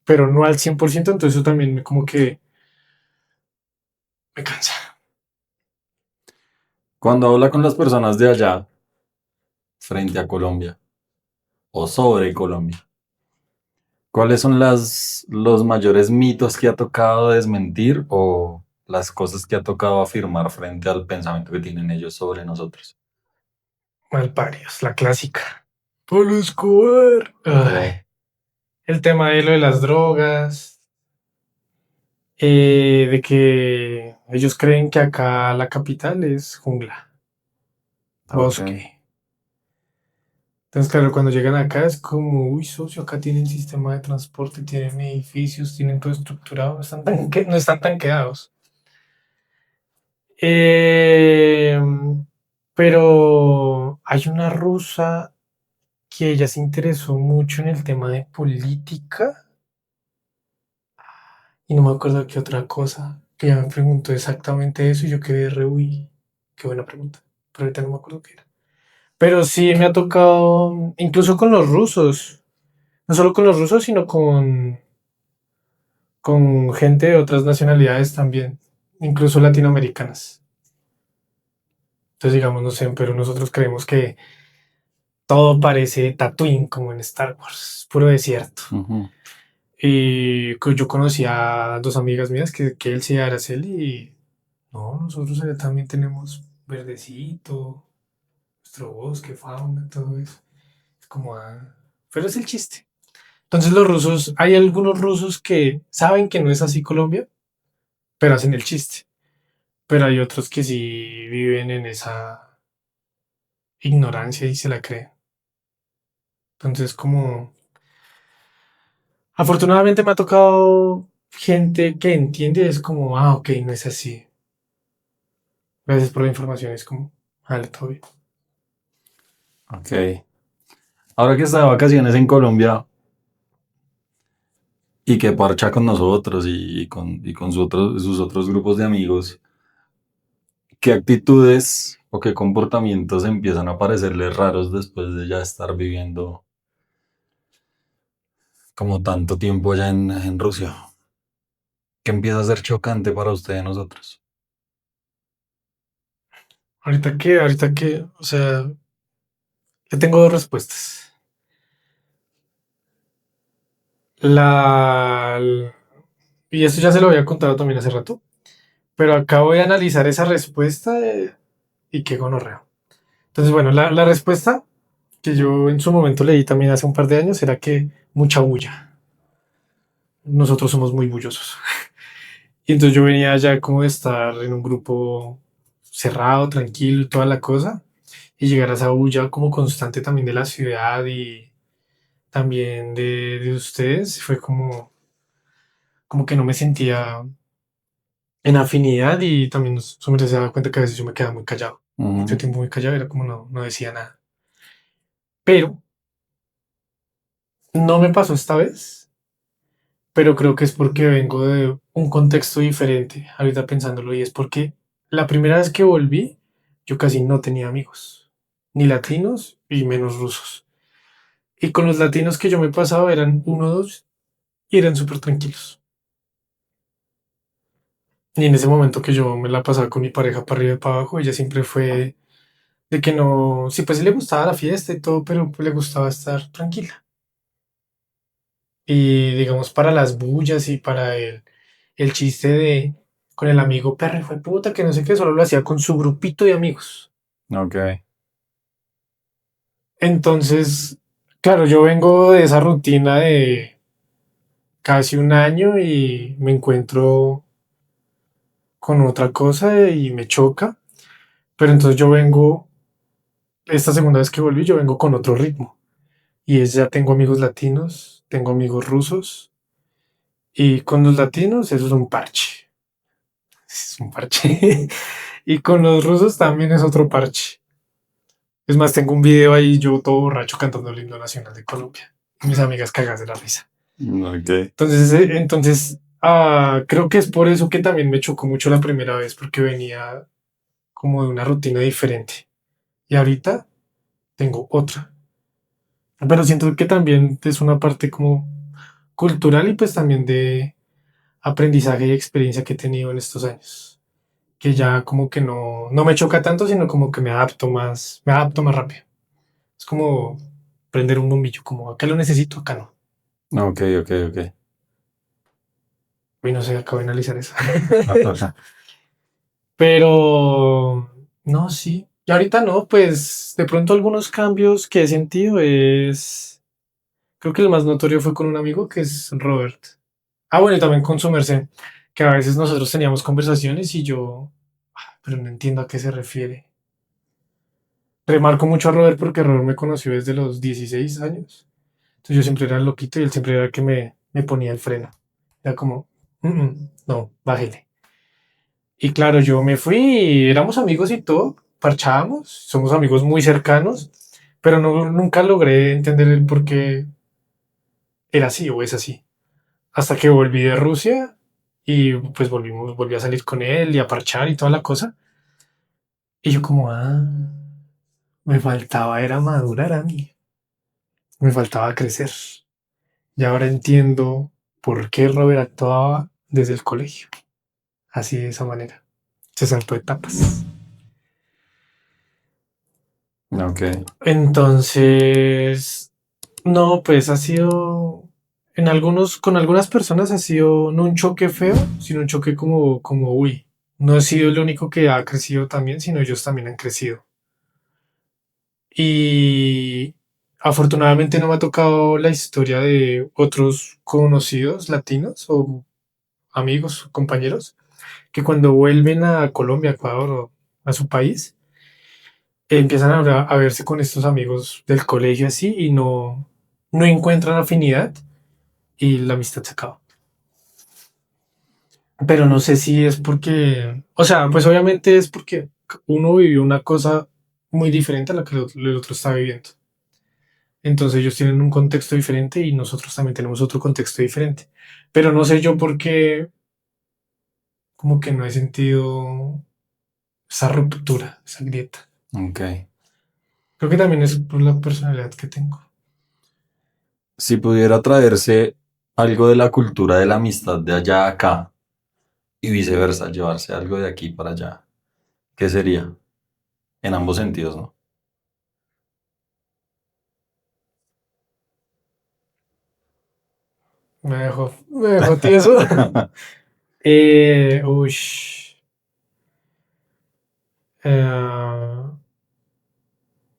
pero no al 100%, entonces eso también como que me cansa. Cuando habla con las personas de allá frente a Colombia o sobre Colombia, ¿cuáles son los mayores mitos que ha tocado desmentir o las cosas que ha tocado afirmar frente al pensamiento que tienen ellos sobre nosotros? Malparios, la clásica. Pablo Escobar. Ay, Ok. el tema de lo de las drogas, de que ellos creen que acá la capital es jungla, Ok. bosque. Entonces, claro, cuando llegan acá es como, uy, socio, acá tienen sistema de transporte, tienen edificios, tienen todo estructurado, no están tan quedados. Eh, pero hay una rusa que ella se interesó mucho en el tema de política y no me acuerdo qué otra cosa, que ella me preguntó exactamente eso y yo quedé re, uy, qué buena pregunta, pero ahorita no me acuerdo qué era. Pero sí me ha tocado, incluso con los rusos, no solo con los rusos, sino con con gente de otras nacionalidades también, incluso latinoamericanas. Entonces, digamos, no sé, en Perú nosotros creemos que todo parece Tatooine, como en Star Wars, puro desierto. Ujú. Y yo conocí a dos amigas mías que él sí era Araceli y no, nosotros allá también tenemos verdecito, nuestro bosque, fauna, todo eso. Es como, pero es el chiste. Entonces los rusos, hay algunos rusos que saben que no es así Colombia, pero hacen el chiste. Pero hay otros que sí viven en esa ignorancia y se la creen. Entonces como, afortunadamente me ha tocado gente que entiende, es como, ok, no es así. Gracias por la información, es como, vale, todo bien. Ok. Ahora que está de vacaciones en Colombia y que parcha con nosotros y con sus otros grupos de amigos, ¿qué actitudes o qué comportamientos empiezan a parecerles raros después de ya estar viviendo como tanto tiempo allá en Rusia? ¿Qué empieza a ser chocante para usted de nosotros? O sea, le tengo dos respuestas. La, y esto ya se lo había contado también hace rato, pero acabo de analizar esa respuesta y qué gonorrea. Entonces, bueno, la respuesta que yo en su momento leí también hace un par de años era que mucha bulla. Nosotros somos muy bullosos. Y entonces yo venía ya como de estar en un grupo cerrado, tranquilo y toda la cosa, y llegar a esa bulla como constante también de la ciudad y también de ustedes, fue como que no me sentía en afinidad y también su merced se daba cuenta que a veces yo me quedaba muy callado. Mucho Ujú. tiempo muy callado, era como no decía nada. Pero no me pasó esta vez, pero creo que es porque vengo de un contexto diferente, ahorita pensándolo, y es porque la primera vez que volví, yo casi no tenía amigos, ni latinos y menos rusos. Y con los latinos que yo me pasaba eran uno o dos y eran súper tranquilos. Y en ese momento que yo me la pasaba con mi pareja para arriba y para abajo, ella siempre fue de que no, sí, pues sí le gustaba la fiesta y todo, pero pues le gustaba estar tranquila. Y digamos, para las bullas y para el chiste de con el amigo perro, fue puta, que no sé qué, solo lo hacía con su grupito de amigos. Ok. Entonces, claro, yo vengo de esa rutina de casi un año y me encuentro con otra cosa y me choca. Pero entonces yo vengo, esta segunda vez que volví, yo vengo con otro ritmo. Y es ya tengo amigos latinos, tengo amigos rusos. Y con los latinos eso es un parche. Es un parche. Y con los rusos también es otro parche. Es más, tengo un video ahí yo todo borracho cantando el himno nacional de Colombia. Mis amigas cagas de la risa. Ok. Creo que es por eso que también me chocó mucho la primera vez, porque venía como de una rutina diferente. Y ahorita tengo otra. Pero siento que también es una parte como cultural y pues también de aprendizaje y experiencia que he tenido en estos años. Que ya como que no me choca tanto, sino como que me adapto más rápido. Es como prender un bombillo, como acá lo necesito, acá no. Ok, ok, ok. Y no sé, acabo de analizar eso. Ajá. Pero no, sí. Y ahorita no, pues de pronto algunos cambios que he sentido es. Creo que el más notorio fue con un amigo que es Robert. Bueno, y también con su merced, que a veces nosotros teníamos conversaciones y yo, pero no entiendo a qué se refiere. Remarco mucho a Robert porque Robert me conoció desde los 16 años. Entonces yo siempre era el loquito y él siempre era el que me ponía el freno. Era como, no, bájele. Y claro, yo me fui y éramos amigos y todo, parchábamos, somos amigos muy cercanos, pero nunca logré entender el por qué era así o es así. Hasta que volví de Rusia y pues volví a salir con él y a parchar y toda la cosa. Y yo como, me faltaba era madurar a mí, me faltaba crecer. Y ahora entiendo por qué Robert actuaba desde el colegio. Así de esa manera. Se saltó etapas. Ok. Entonces, no, pues ha sido, con algunas personas ha sido no un choque feo, sino un choque uy, no he sido el único que ha crecido también, sino ellos también han crecido. Y afortunadamente no me ha tocado la historia de otros conocidos latinos o amigos, compañeros, que cuando vuelven a Colombia, Ecuador o a su país, empiezan a verse con estos amigos del colegio así y no encuentran afinidad y la amistad se acaba. Pero no sé si es porque, o sea, pues obviamente es porque uno vivió una cosa muy diferente a la que el otro está viviendo. Entonces ellos tienen un contexto diferente y nosotros también tenemos otro contexto diferente. Pero no sé yo por qué, como que no he sentido esa ruptura, esa grieta. Ok. Creo que también es por la personalidad que tengo. Si pudiera traerse algo de la cultura de la amistad de allá a acá y viceversa, llevarse algo de aquí para allá, ¿qué sería? En ambos sentidos, ¿no? Me dejó tieso. Ush. Eh,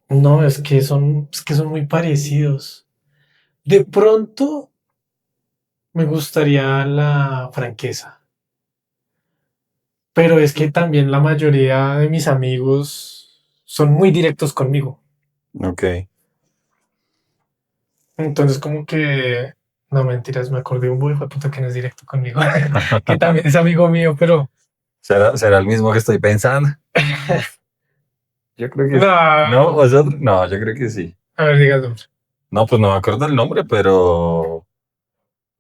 no, es que son muy parecidos. De pronto me gustaría la franqueza, pero es que también la mayoría de mis amigos son muy directos conmigo. Ok. Entonces, como que, no mentiras, me acordé de un hijo de puta que no es directo conmigo, que también es amigo mío, pero ¿Será el mismo que estoy pensando? Yo creo que no, no. vosotros, no, yo creo que sí. A ver, diga el nombre. No, pues no me acuerdo el nombre, pero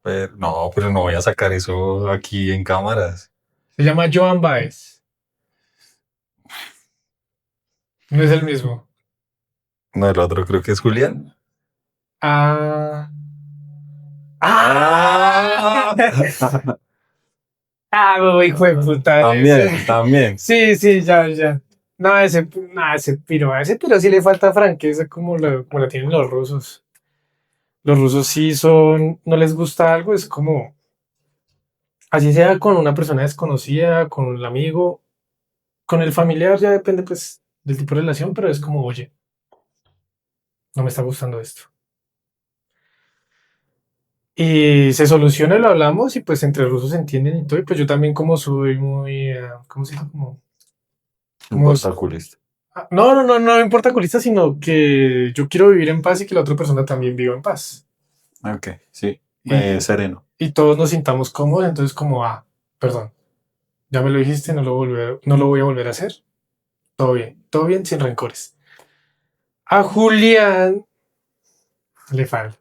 no voy a sacar eso aquí en cámaras. Se llama Joan Baez. No es el mismo. No, el otro creo que es Julián. Ah. ¡Ah! Ah, hijo de puta. También. Sí, sí, ya, ya. No, ese piro sí le falta franqueza como la tienen los rusos. Los rusos sí no les gusta algo, es como, así sea con una persona desconocida, con el amigo, con el familiar, ya depende pues del tipo de relación, pero es como, oye, no me está gustando esto. Y se soluciona, lo hablamos y pues entre rusos se entienden y todo, y pues yo también como soy muy, ¿cómo se llama? Un Como portaculista. no me importa culista, sino que yo quiero vivir en paz y que la otra persona también viva en paz. Ok, sí. Y, Sereno. y todos nos sintamos cómodos, entonces como, perdón, ya me lo dijiste, no lo voy a volver a hacer. Todo bien, sin rencores. A Julián le falta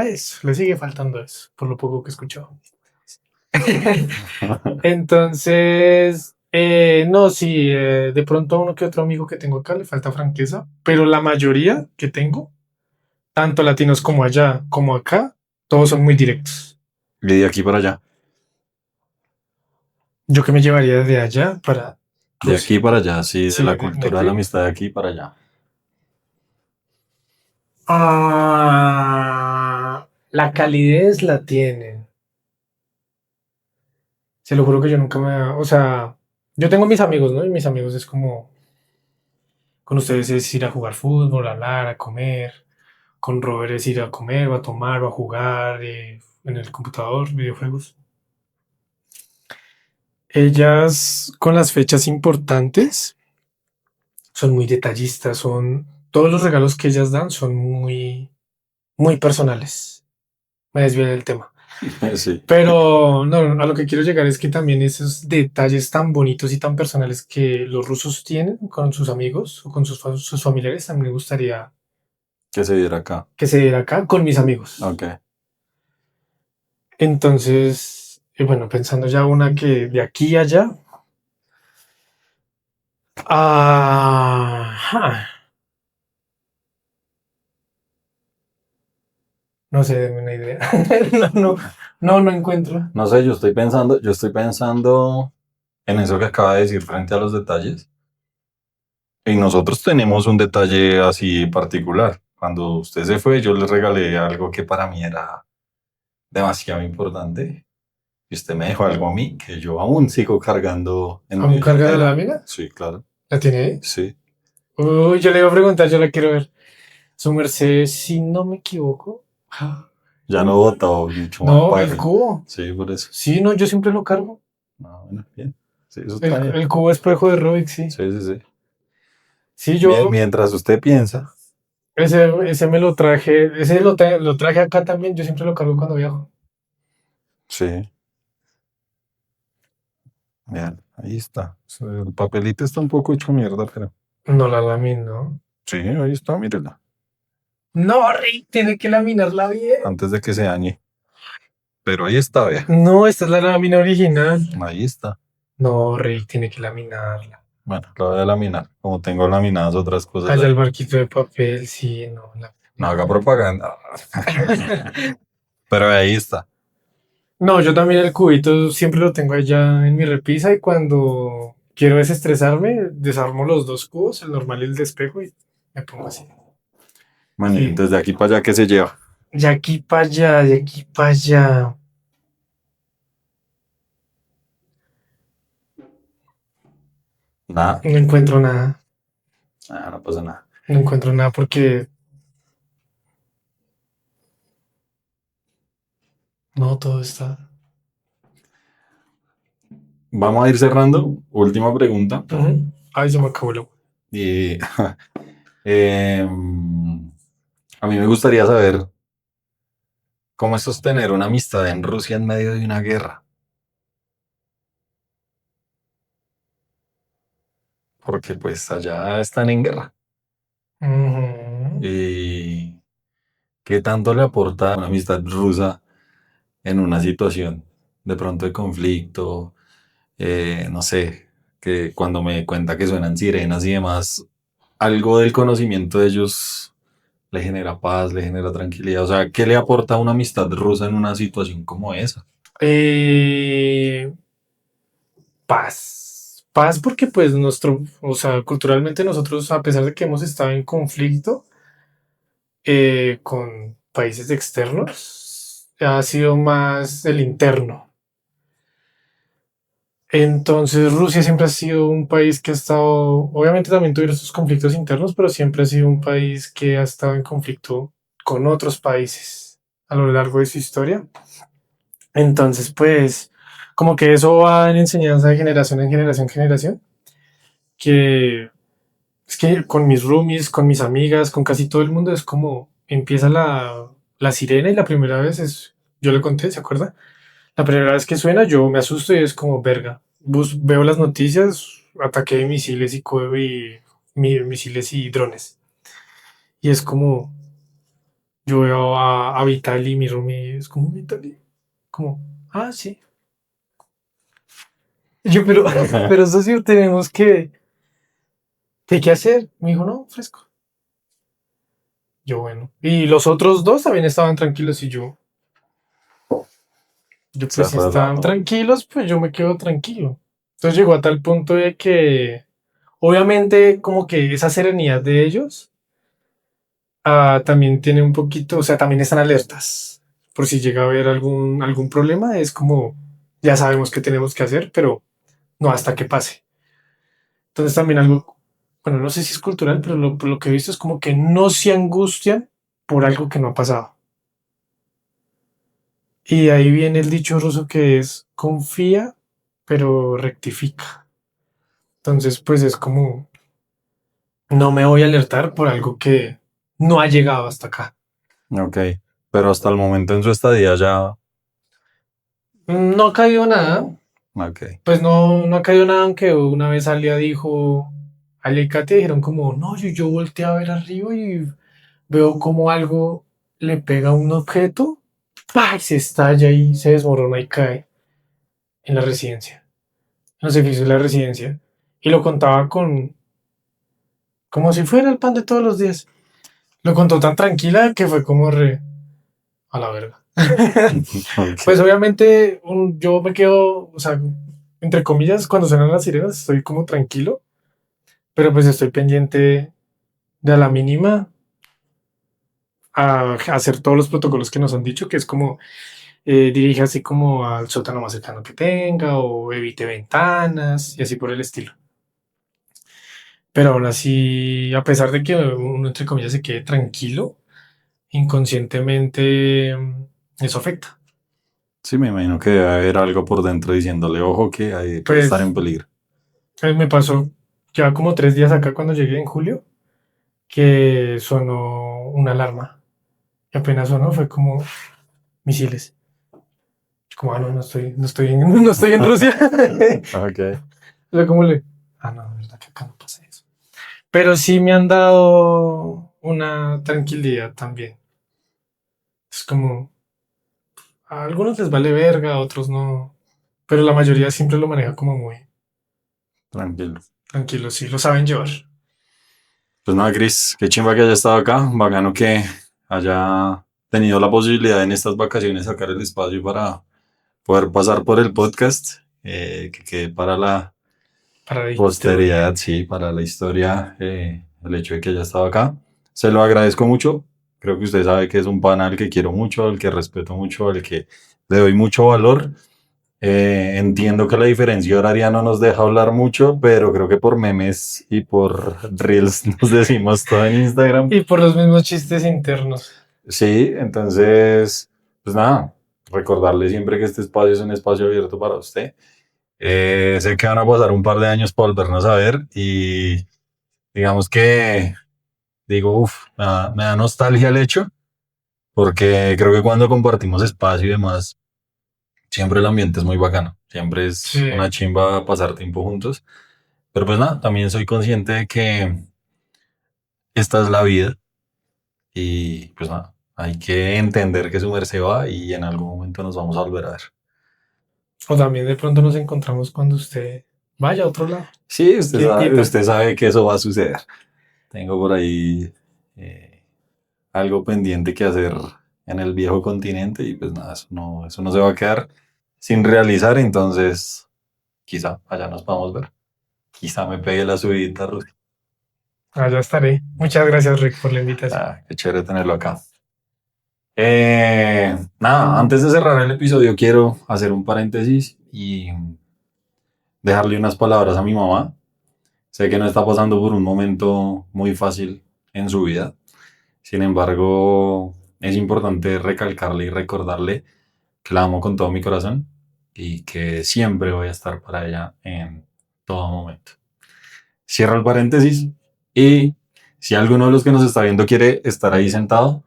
eso, le sigue faltando eso, por lo poco que escuchó. Entonces, no, sí, de pronto a uno que otro amigo que tengo acá le falta franqueza, pero la mayoría que tengo, tanto latinos como allá como acá, todos son muy directos. Y de aquí para allá. Yo que me llevaría de allá para De Rusia. aquí para allá, sí, de Sí, la cultura de la amistad de aquí para allá. La calidez la tienen. Se lo juro que yo nunca o sea, yo tengo mis amigos, ¿no? Y mis amigos es como, con ustedes es ir a jugar fútbol, a hablar, a comer. Con Robert es ir a comer o a tomar o a jugar en el computador, videojuegos. Ellas con las fechas importantes son muy detallistas, todos los regalos que ellas dan son muy personales. Me desvié del tema. Sí. Pero no, a lo que quiero llegar es que también esos detalles tan bonitos y tan personales que los rusos tienen con sus amigos o con sus familiares, también me gustaría Que se diera acá. que se diera acá con mis amigos. Ok. Entonces, bueno, pensando ya una que de aquí a allá. Ah, no No sé, denme una idea. No encuentro. No sé, yo estoy pensando en eso que acaba de decir frente a los detalles. Y nosotros tenemos un detalle así particular. Cuando usted se fue, yo le regalé algo que para mí era demasiado importante. Y usted me dejó algo a mí que yo aún sigo cargando en mi ¿Aún carga la billetera. lámina? Sí, claro. ¿La tiene ahí? Sí. Uy, yo le iba a preguntar, yo la quiero ver. Su merced, si no me equivoco. Ya no botó mucho más No, el papel. cubo. Sí, por eso. Sí, no, yo siempre lo cargo. No, bueno, bien. Sí, eso está bien. El cubo espejo de Rubik, sí. Sí, sí, sí. Sí, yo Mientras usted piensa, ese me lo traje, lo traje acá también, yo siempre lo cargo cuando viajo. sí. Vean, ahí está. El papelito está un poco hecho mierda, pero. No la lamino. Sí, ahí está, mírela. No, Rick, tiene que laminarla bien. Antes de que se dañe. Pero ahí está, vea. No, esta es la lámina original. Ahí está. No, Rick, tiene que laminarla. Bueno, lo voy a laminar. Como tengo laminadas otras cosas. Allá ahí. el barquito de papel, sí, no. No haga propaganda. Pero ahí está. No, yo también el cubito siempre lo tengo allá en mi repisa y cuando quiero desestresarme, desarmo los dos cubos, el normal y el de espejo y me pongo así. Bueno, Sí. entonces de aquí para allá, ¿qué se lleva? De aquí para allá, de aquí para allá. Nada. No encuentro nada. Ah, no pasa nada. No encuentro nada porque no todo está. Vamos a ir cerrando. Última pregunta. Ujú. Ay, se me acabó el agua. Y a mí me gustaría saber cómo es sostener una amistad en Rusia en medio de una guerra. Porque pues allá están en guerra. Ujú. ¿Y qué tanto le aporta una amistad rusa en una situación de pronto de conflicto? No sé, que cuando me cuenta que suenan sirenas y demás, algo del conocimiento de ellos le genera paz, le genera tranquilidad. O sea, ¿qué le aporta una amistad rusa en una situación como esa? Eh, paz. Paz porque pues o sea, culturalmente nosotros, a pesar de que hemos estado en conflicto con países externos, ha sido más el interno. Entonces Rusia siempre ha sido un país que ha estado, obviamente también tuvieron sus conflictos internos, pero siempre ha sido un país que ha estado en conflicto con otros países a lo largo de su historia. Entonces, pues, como que eso va en enseñanza de generación en generación en generación, que es que con mis roomies, con mis amigas, con casi todo el mundo es como empieza la sirena y la primera vez es, yo le conté, ¿se acuerda? La primera vez que suena yo me asusto y es como verga. Veo las noticias, ataque de misiles misiles y drones. Y es como, yo veo a Vitali, mi roomie, es como Vitali, como, ah, sí. Yo, pero socio, tenemos ¿qué hay que hacer? Me dijo, no, fresco. Yo, bueno. Y los otros dos también estaban tranquilos y yo Se pues si estaban relajo. tranquilos, pues yo me quedo tranquilo. Entonces llegó a tal punto de que, obviamente, como que esa serenidad de ellos también tiene un poquito, o sea, también están alertas. Por si llega a haber algún problema, es como, ya sabemos qué tenemos que hacer, pero no hasta que pase. Entonces también algo, bueno, no sé si es cultural, pero por lo que he visto es como que no se angustian por algo que no ha pasado. Y de ahí viene el dicho ruso que es confía, pero rectifica. Entonces, pues es como, no me voy a alertar por algo que no ha llegado hasta acá. Ok. Pero hasta el momento en su estadía ya. No ha caído nada, Ok. pues no ha caído nada, aunque una vez Alia dijo, Alia y Katia dijeron como, no, yo volteé a ver arriba y veo como algo le pega a un objeto, ¡pah! Y se estalla y se desmorona y cae en la residencia, en los edificios de la residencia. Y lo contaba como si fuera el pan de todos los días. Lo contó tan tranquila que fue como re, a la verga. Ok. Pues obviamente yo me quedo, o sea, entre comillas, cuando suenan las sirenas estoy como tranquilo, pero pues estoy pendiente de a la mínima a hacer todos los protocolos que nos han dicho, que es como dirija así como al sótano más cercano que tenga o evite ventanas y así por el estilo. Pero aún así, a pesar de que uno entre comillas se quede tranquilo, inconscientemente eso afecta. Sí, me imagino que debe haber algo por dentro diciéndole, ojo, que ahí puede estar Pues en peligro. me pasó ya como 3 días acá cuando llegué en julio que sonó una alarma. Y apenas sonó fue como misiles. Como, ah, no, no estoy en Rusia. Ok. O sea, como no, es verdad que acá no pasa eso. Pero sí me han dado una tranquilidad también. Es como, a algunos les vale verga, a otros no. Pero la mayoría siempre lo maneja como muy Tranquilo. tranquilo, sí, lo saben llevar. Pues nada, Chris, qué chimba que haya estado acá. Bacano que haya tenido la posibilidad en estas vacaciones sacar el espacio para poder pasar por el podcast. Que quede para la Para la historia. posteridad, sí, para la historia, el hecho de que haya estado acá. Se lo agradezco mucho. Creo que usted sabe que es un pana al que quiero mucho, al que respeto mucho, al que le doy mucho valor. Entiendo que la diferencia horaria no nos deja hablar mucho, pero creo que por memes y por reels nos decimos todo en Instagram. Y por los mismos chistes internos. Sí, entonces, pues nada, recordarle siempre que este espacio es un espacio abierto para usted. Sé que van a pasar un par de años para volvernos a ver y digamos que digo, uff, me da nostalgia el hecho, porque creo que cuando compartimos espacio y demás, siempre el ambiente es muy bacano, siempre es Sí. una chimba pasar tiempo juntos. Pero pues nada, también soy consciente de que esta es la vida y pues nada, hay que entender que su merced va y en algún momento nos vamos a volver a ver. O también de pronto nos encontramos cuando usted vaya a otro lado. Sí, ¿Quién quita? usted sabe que eso va a suceder. Tengo por ahí algo pendiente que hacer en el viejo continente y pues nada, eso no se va a quedar sin realizar, entonces quizá allá nos podamos ver. Quizá me pegue la subidita, Rudy. Allá estaré. Muchas gracias, Rick, por la invitación. Ah, qué chévere tenerlo acá. Nada, antes de cerrar el episodio quiero hacer un paréntesis y dejarle unas palabras a mi mamá. Sé que no está pasando por un momento muy fácil en su vida. Sin embargo, es importante recalcarle y recordarle que la amo con todo mi corazón y que siempre voy a estar para ella en todo momento. Cierro el paréntesis y si alguno de los que nos está viendo quiere estar ahí sentado,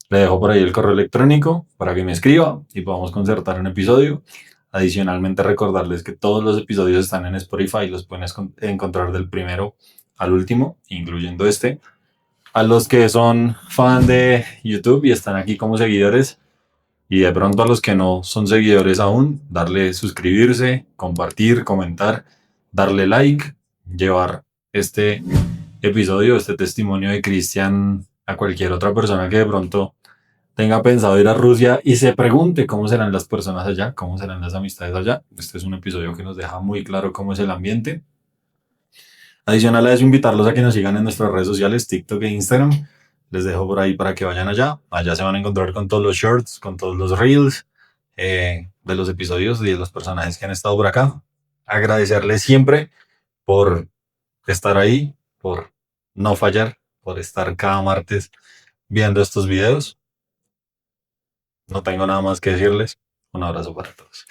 le dejo por ahí el correo electrónico para que me escriba y podamos concertar un episodio. Adicionalmente, recordarles que todos los episodios están en Spotify, los pueden encontrar del primero al último, incluyendo este. A los que son fan de YouTube y están aquí como seguidores, y de pronto a los que no son seguidores aún, darle suscribirse, compartir, comentar, darle like, llevar este episodio, este testimonio de Cristian a cualquier otra persona que de pronto tenga pensado ir a Rusia y se pregunte cómo serán las personas allá, cómo serán las amistades allá. Este es un episodio que nos deja muy claro cómo es el ambiente. Adicional a eso, invitarlos a que nos sigan en nuestras redes sociales, TikTok e Instagram. Les dejo por ahí para que vayan allá. Allá se van a encontrar con todos los shorts, con todos los reels de los episodios y de los personajes que han estado por acá. Agradecerles siempre por estar ahí, por no fallar, por estar cada martes viendo estos videos. No tengo nada más que decirles. Un abrazo para todos.